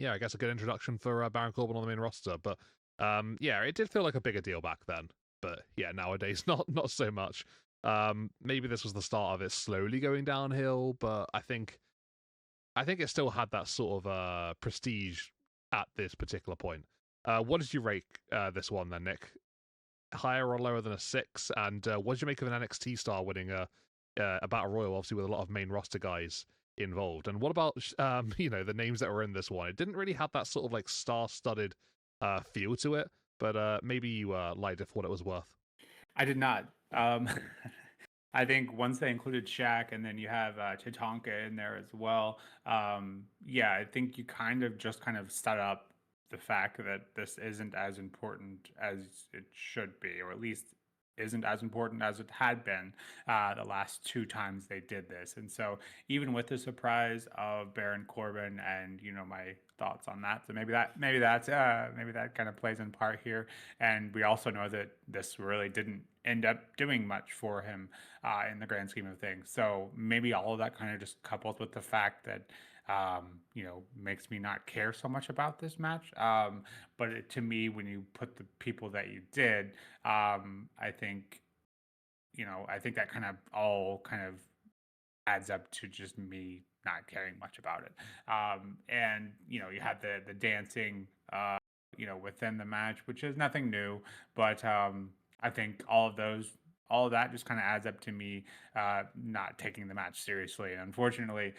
Speaker 2: yeah, I guess a good introduction for Baron Corbin on the main roster. But it did feel like a bigger deal back then. But yeah, nowadays not so much. Maybe this was the start of it slowly going downhill, but I think it still had that sort of prestige at this particular point. What did you rate this one then, Nick? Higher or lower than a 6? And what did you make of an NXT star winning a battle royal, obviously with a lot of main roster guys involved? And what about the names that were in this one? It didn't really have that sort of like star-studded feel to it, but maybe you liked it for what it was worth.
Speaker 1: I did not. I think once they included Shaq, and then you have Tatanka in there as well. I think you kind of set up the fact that this isn't as important as it should be, or at least isn't as important as it had been the last two times they did this. And so even with the surprise of Baron Corbin and my thoughts on that, so maybe that kind of plays in part here. And we also know that this really didn't end up doing much for him in the grand scheme of things. So maybe all of that kind of just coupled with the fact that makes me not care so much about this match. But to me, when you put the people that you did, I think that kind of all kind of adds up to just me not caring much about it. And you had the dancing, within the match, which is nothing new, but I think all of that just kind of adds up to me not taking the match seriously. And unfortunately,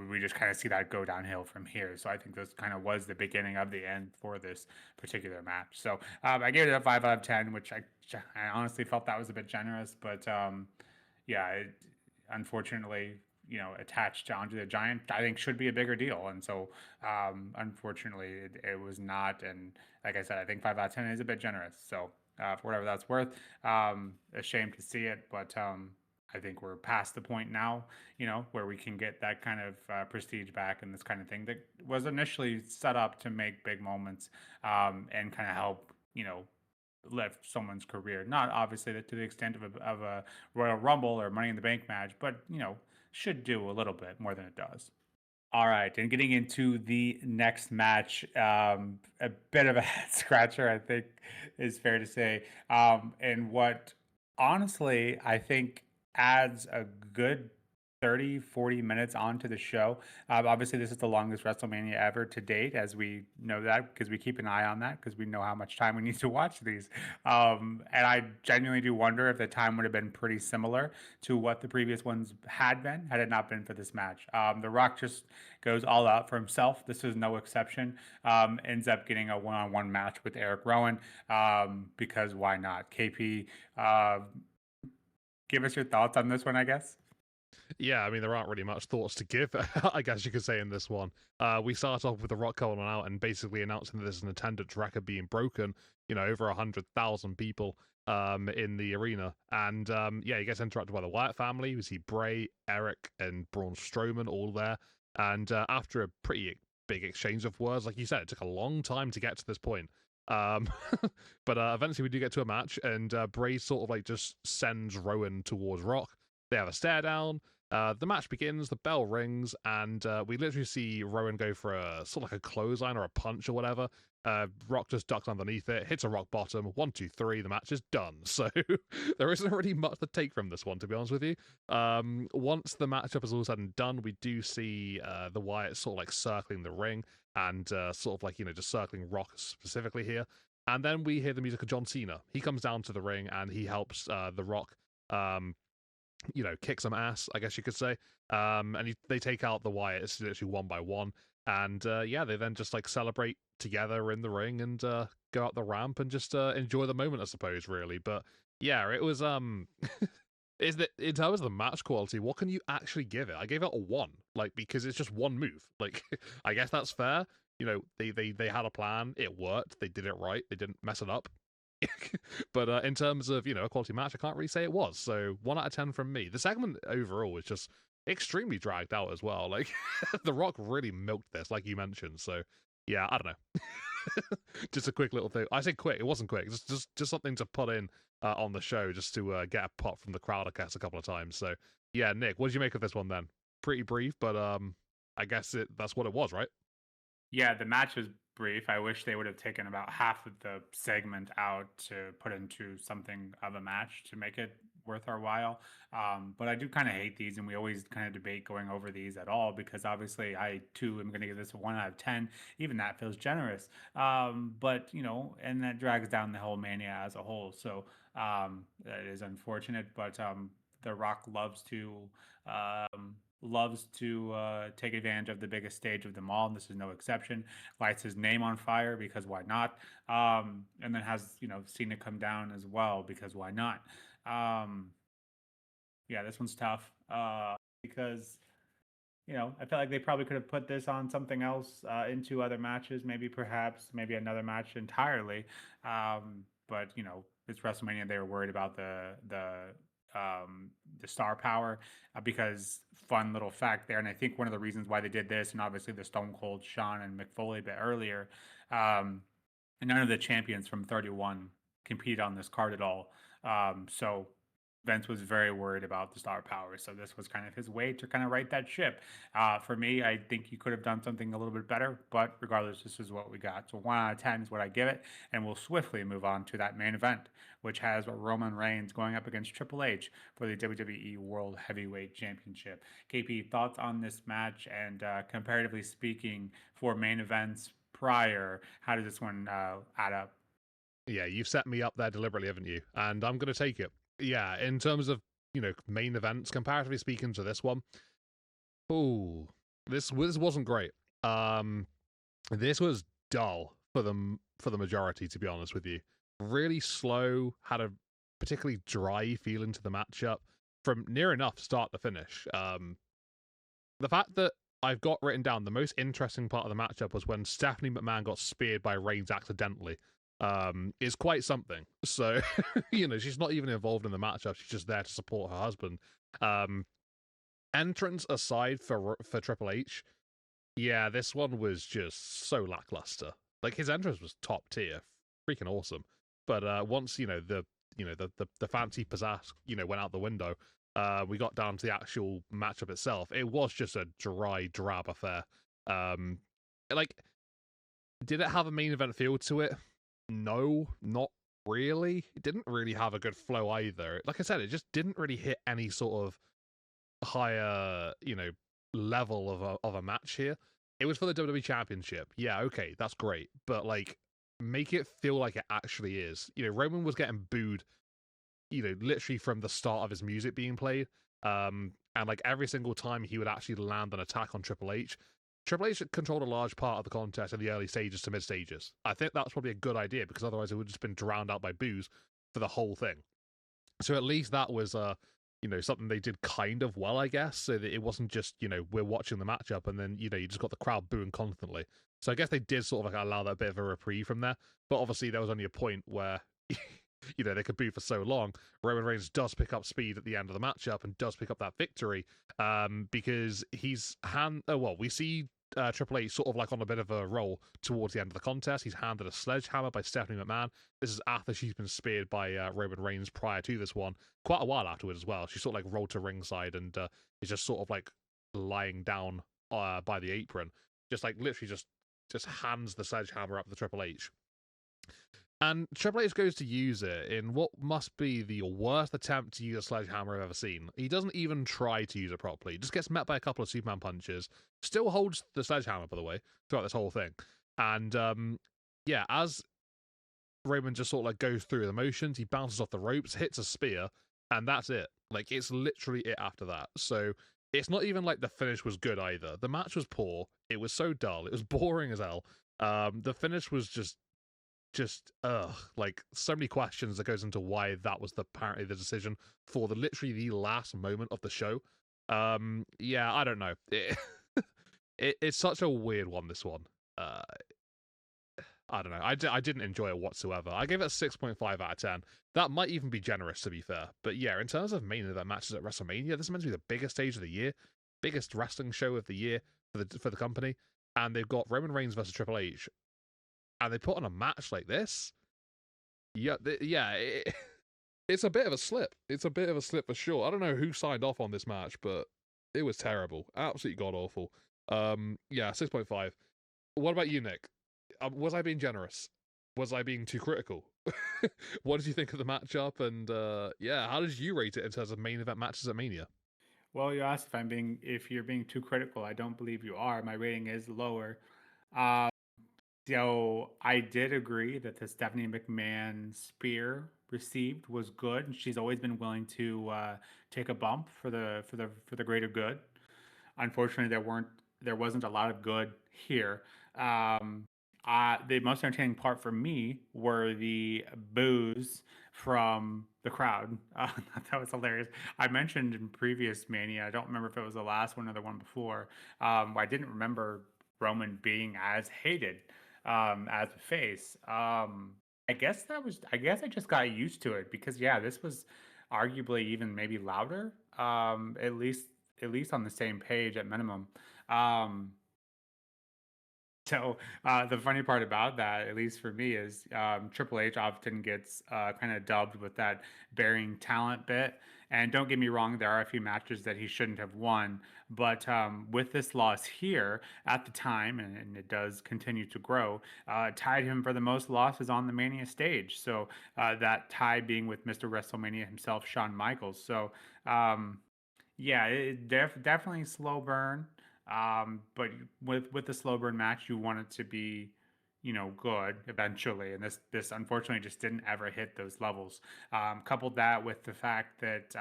Speaker 1: we just kind of see that go downhill from here. So I think this kind of was the beginning of the end for this particular match. So I gave it a 5 out of 10, which I honestly felt that was a bit generous, but yeah, unfortunately, attached to Andre the Giant, I think should be a bigger deal. And so, unfortunately, it was not. And like I said, I think 5 out of 10 is a bit generous. So, for whatever that's worth, ashamed to see it, but I think we're past the point now, where we can get that kind of prestige back and this kind of thing that was initially set up to make big moments and kind of help, lift someone's career. Not obviously to the extent of a Royal Rumble or Money in the Bank match, but should do a little bit more than it does. All right, and getting into the next match, a bit of a head scratcher, I think, is fair to say. And what honestly I think adds a good 30, 40 minutes onto the show. Obviously, this is the longest WrestleMania ever to date, as we know that because we keep an eye on that because we know how much time we need to watch these. And I genuinely do wonder if the time would have been pretty similar to what the previous ones had been had it not been for this match. The Rock just goes all out for himself. This is no exception. Ends up getting a one-on-one match with Erick Rowan because why not? KP, give us your thoughts on this one, I guess.
Speaker 2: Yeah, I mean, there aren't really much thoughts to give, I guess you could say, in this one. We start off with The Rock going out and basically announcing that there's an attendance record being broken, over 100,000 people in the arena. And yeah, he gets interrupted by the Wyatt family. We see Bray, Erick, and Braun Strowman all there. And after a pretty big exchange of words, like you said, it took a long time to get to this point. Um, but eventually we do get to a match, and Bray sort of like just sends Rowan towards Rock. They have a stare down. The match begins, the bell rings, and we literally see Rowan go for a sort of like a clothesline or a punch or whatever. Rock just ducks underneath it, hits a rock bottom, 1, 2, 3, the match is done. So there isn't really much to take from this one, to be honest with you. Once the matchup is all said and done, we do see the Wyatt sort of like circling the ring and sort of like, just circling Rock specifically here. And then we hear the music of John Cena. He comes down to the ring and he helps The Rock kick some ass, I guess you could say. And they take out the Wyatts literally one by one. And yeah, they then just like celebrate together in the ring and go up the ramp and just enjoy the moment, I suppose, really. But yeah, it was is that in terms of the match quality, what can you actually give it? I gave it a 1, like, because it's just one move. Like, I guess that's fair. They had a plan, it worked, they did it right, they didn't mess it up. But in terms of a quality match, I can't really say it was. So 1 out of 10 from me. The segment overall was just extremely dragged out as well. Like The Rock really milked this, like you mentioned. So yeah, I don't know. Just a quick little thing. I say quick. It wasn't quick. Just something to put in on the show, just to get a pop from the crowd, I guess, a couple of times. So yeah, Nick, what did you make of this one then? Pretty brief, but I guess that's what it was, right?
Speaker 1: Yeah, the match was brief. I wish they would have taken about half of the segment out to put into something of a match to make it worth our while. But I do kind of hate these, and we always kind of debate going over these at all because obviously I too am going to give this a 1 out of 10. Even that feels generous. But and that drags down the whole Mania as a whole. So that is unfortunate. But The Rock loves to take advantage of the biggest stage of them all, and this is no exception. Lights his name on fire because why not? And then has Cena come down as well because why not? Um, yeah, this one's tough because I feel like they probably could have put this on something else into other matches, maybe another match entirely. But it's WrestleMania. They were worried about the star power because fun little fact there, and I think one of the reasons why they did this, and obviously the Stone Cold Sean and McFoley a bit earlier, and none of the champions from 31 competed on this card at all. So Vince was very worried about the star power, so this was kind of his way to kind of right that ship. For me, I think he could have done something a little bit better, but regardless, this is what we got. So 1 out of 10 is what I give it, and we'll swiftly move on to that main event, which has Roman Reigns going up against Triple H for the WWE World Heavyweight Championship. KP, thoughts on this match, and comparatively speaking, for main events prior, how does this one add up?
Speaker 2: Yeah, you've set me up there deliberately, haven't you? And I'm going to take it. Yeah, in terms of, main events, comparatively speaking to this one, ooh, this wasn't great. This was dull for the majority, to be honest with you. Really slow, had a particularly dry feeling to the matchup from near enough start to finish. The fact that I've got written down the most interesting part of the matchup was when Stephanie McMahon got speared by Reigns accidentally. Is quite something. So, she's not even involved in the matchup. She's just there to support her husband. Entrance aside for Triple H, yeah, this one was just so lackluster. Like his entrance was top tier, freaking awesome. But once the fancy pizzazz went out the window, we got down to the actual matchup itself. It was just a dry, drab affair. Like, did it have a main event feel to it? No, not really. It didn't really have a good flow either. Like I said, it just didn't really hit any sort of higher, level of a match here. It was for the WWE Championship. Yeah, okay, that's great. But like make it feel like it actually is. Roman was getting booed, literally from the start of his music being played. And like every single time he would actually land an attack on Triple H, Triple H controlled a large part of the contest in the early stages to mid stages. I think that's probably a good idea because otherwise it would have just been drowned out by boos for the whole thing. So at least that was something they did kind of well, I guess, so that it wasn't just, we're watching the matchup and then, you just got the crowd booing constantly. So I guess they did sort of like allow that bit of a reprieve from there. But obviously there was only a point where they could boo for so long. Roman Reigns does pick up speed at the end of the matchup and does pick up that victory because we see Triple H sort of like on a bit of a roll towards the end of the contest. He's handed a sledgehammer by Stephanie McMahon. This is after she's been speared by Roman Reigns prior to this one, quite a while afterwards as well. She sort of like rolled to ringside and is just sort of like lying down by the apron, just like literally just hands the sledgehammer up to Triple H. And Triple H goes to use it in what must be the worst attempt to use a sledgehammer I've ever seen. He doesn't even try to use it properly. He just gets met by a couple of Superman punches. Still holds the sledgehammer, by the way, throughout this whole thing. And as Roman just sort of like goes through the motions, he bounces off the ropes, hits a spear, and that's it. Like, it's literally it after that. So it's not even like the finish was good either. The match was poor. It was so dull. It was boring as hell. The finish was just like so many questions that goes into why that was apparently the decision for literally the last moment of the show. I don't know. It's such a weird one, this one. I don't know. I didn't enjoy it whatsoever. I gave it a 6.5 out of 10. That might even be generous, to be fair. But yeah, in terms of main event matches at WrestleMania, this is meant to be the biggest stage of the year, biggest wrestling show of the year for the company, and they've got Roman Reigns versus Triple H, and they put on a match like this. It's a bit of a slip. It's a bit of a slip for sure. I don't know who signed off on this match, but it was terrible. Absolutely god awful. 6.5. What about you, Nick? Was I being generous? Was I being too critical? What did you think of the matchup? And how did you rate it in terms of main event matches at Mania?
Speaker 1: Well, you asked if you're being too critical. I don't believe you are. My rating is lower. Uh, So I did agree that the Stephanie McMahon spear received was good. She's always been willing to take a bump for the greater good. Unfortunately, there wasn't a lot of good here. Um, the most entertaining part for me were the boos from the crowd. That was hilarious. I mentioned in previous Mania, I don't remember if it was the last one or the one before. I didn't remember Roman being as hated as a face. I guess I just got used to it because yeah, this was arguably even maybe louder. At least on the same page at minimum. Um, So the funny part about that, at least for me, is Triple H often gets kind of dubbed with that burying talent bit. And don't get me wrong, there are a few matches that he shouldn't have won. But with this loss here at the time, and it does continue to grow, tied him for the most losses on the Mania stage. So that tie being with Mr. WrestleMania himself, Shawn Michaels. So yeah, definitely slow burn. But with the slow burn match, you want it to be, good eventually. And this unfortunately just didn't ever hit those levels. Coupled that with the fact that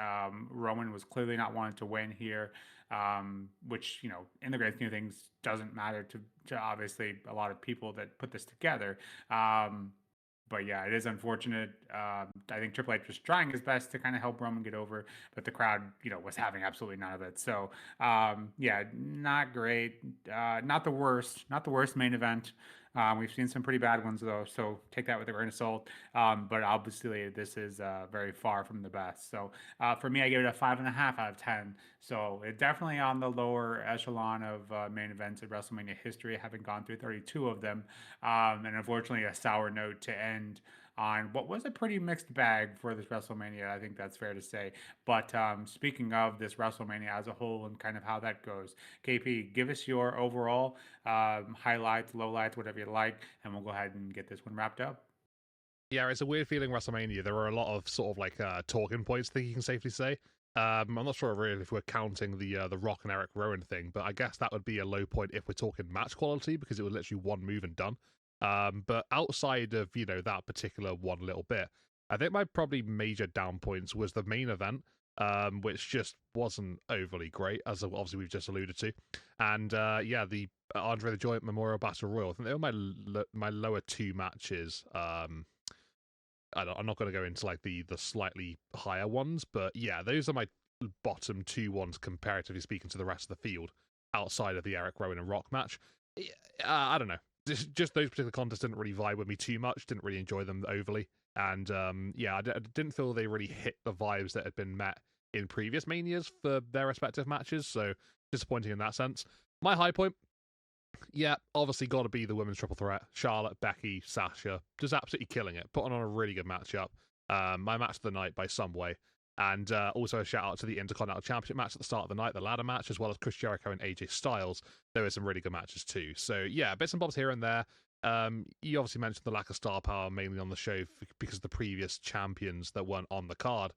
Speaker 1: Rowan was clearly not wanting to win here, which in the grand scheme of things doesn't matter to obviously a lot of people that put this together. But yeah, it is unfortunate. I think Triple H was trying his best to kind of help Roman get over, but the crowd, was having absolutely none of it. So yeah, not great. Not the worst main event. We've seen some pretty bad ones though, so take that with a grain of salt. But obviously, this is very far from the best. So for me, I give it a 5.5 out of 10. So it definitely on the lower echelon of main events in WrestleMania history, having gone through 32 of them, and unfortunately a sour note to end on what was a pretty mixed bag for this WrestleMania. I think that's fair to say. But speaking of this WrestleMania as a whole and kind of how that goes, KP, give us your overall highlights, lowlights, whatever you like, and we'll go ahead and get this one wrapped up.
Speaker 2: Yeah, it's a weird feeling WrestleMania. There were a lot of sort of like talking points, I think you can safely say. I'm not sure really if we're counting the Rock and Erick Rowan thing, but I guess that would be a low point if we're talking match quality because it was literally one move and done. But outside of that particular one little bit, I think my probably major down points was the main event, which just wasn't overly great, as obviously we've just alluded to, and yeah, the Andre the Giant Memorial Battle Royal. I think they were my lower two matches. I'm not going to go into like the slightly higher ones, but yeah, those are my bottom two ones comparatively speaking to the rest of the field outside of the Erick Rowan and Rock match. I don't know. Just those particular contests didn't really vibe with me too much. Didn't really enjoy them overly, and yeah, I didn't feel they really hit the vibes that had been met in previous manias for their respective matches. So disappointing in that sense. My high point, yeah, obviously got to be the women's triple threat. Charlotte, Becky, Sasha, just absolutely killing it. Putting on a really good matchup. My match of the night by some way. And also a shout out to the Intercontinental Championship match at the start of the night, the ladder match, as well as Chris Jericho and AJ Styles. There were some really good matches too. So yeah, bits and bobs here and there. You obviously mentioned the lack of star power mainly on the show because of the previous champions that weren't on the card.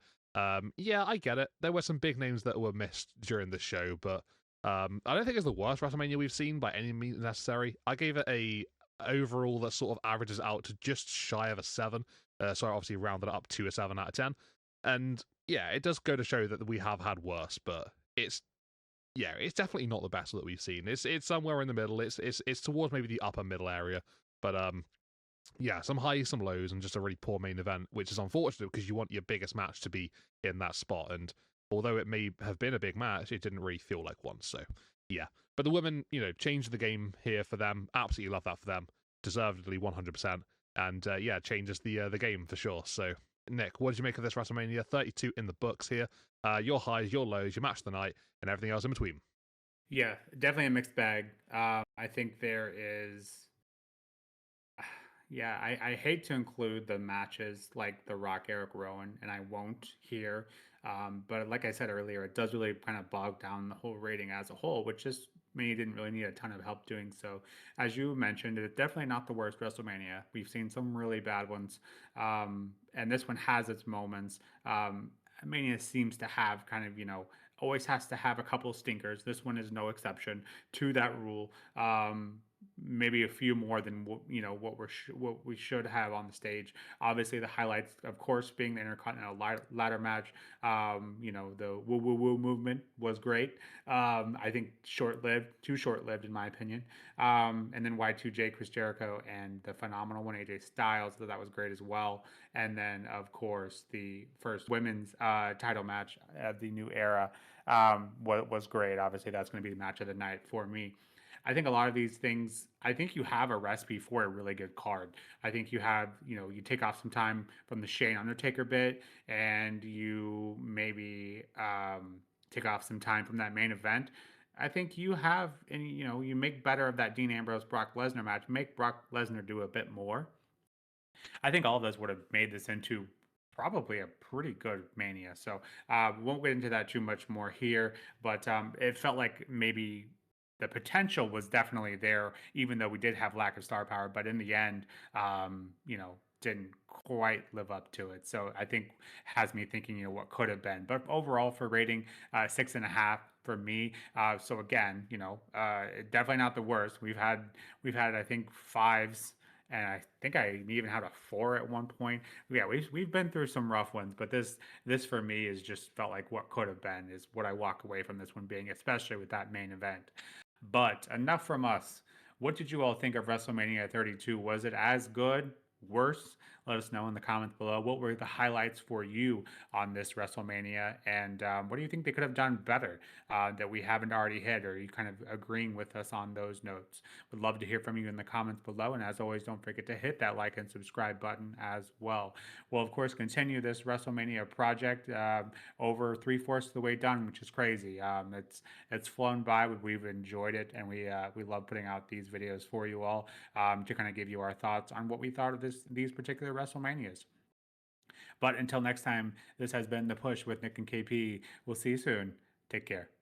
Speaker 2: Yeah, I get it. There were some big names that were missed during the show, but I don't think it's the worst WrestleMania we've seen by any means necessary. I gave it a overall that sort of averages out to just shy of a 7. So I obviously rounded it up to a 7 out of 10. And yeah, it does go to show that we have had worse, but it's definitely not the best that we've seen. It's somewhere in the middle. It's towards maybe the upper middle area, but yeah, some highs, some lows, and just a really poor main event, which is unfortunate because you want your biggest match to be in that spot. And although it may have been a big match, it didn't really feel like one. So yeah, but the women, changed the game here for them. Absolutely love that for them. Deservedly 100%. And yeah, changes the game for sure. So Nick, what did you make of this WrestleMania? 32 in the books here. Your highs, your lows, your match of the night, and everything else in between.
Speaker 1: Yeah, definitely a mixed bag. I think there is. Yeah, I hate to include the matches like the Rock Eric Rowan, and I won't here. But like I said earlier, it does really kind of bog down the whole rating as a whole, which just me didn't really need a ton of help doing so. As you mentioned, it's definitely not the worst WrestleMania. We've seen some really bad ones, and this one has its moments. Mania seems to have kind of always has to have a couple stinkers. This one is no exception to that rule. Maybe a few more than what we should have on the stage. Obviously, the highlights, of course, being the Intercontinental ladder match. The woo woo woo movement was great. I think too short lived in my opinion. And then Y2J, Chris Jericho, and the phenomenal one AJ Styles. That was great as well. And then, of course, the first women's title match of the new era was great. Obviously, that's going to be the match of the night for me. I think a lot of these things, I think you have a recipe for a really good card. I think you have, you take off some time from the Shane Undertaker bit and you maybe take off some time from that main event. I think you have, and you make better of that Dean Ambrose Brock Lesnar match. Make Brock Lesnar do a bit more. I think all of us would have made this into probably a pretty good Mania. So won't get into that too much more here, but it felt like maybe the potential was definitely there, even though we did have lack of star power. But in the end, didn't quite live up to it. So I think has me thinking, what could have been. But overall, for rating, 6.5 for me. So again, definitely not the worst. We've had I think fives, and I think I even had a 4 at one point. Yeah, we've been through some rough ones, but this for me is just felt like what could have been is what I walk away from this one being, especially with that main event. But enough from us. What did you all think of WrestleMania 32? Was it as good? Worse? Let us know in the comments below. What were the highlights for you on this WrestleMania? And what do you think they could have done better that we haven't already hit? Or are you kind of agreeing with us on those notes? Would love to hear from you in the comments below. And as always, don't forget to hit that like and subscribe button as well. We'll, of course, continue this WrestleMania project over 3/4 of the way done, which is crazy. It's flown by. We've enjoyed it, and we love putting out these videos for you all to kind of give you our thoughts on what we thought of these particular WrestleManias. But until next time, this has been The Push with Nick and KP. We'll see you soon. Take care.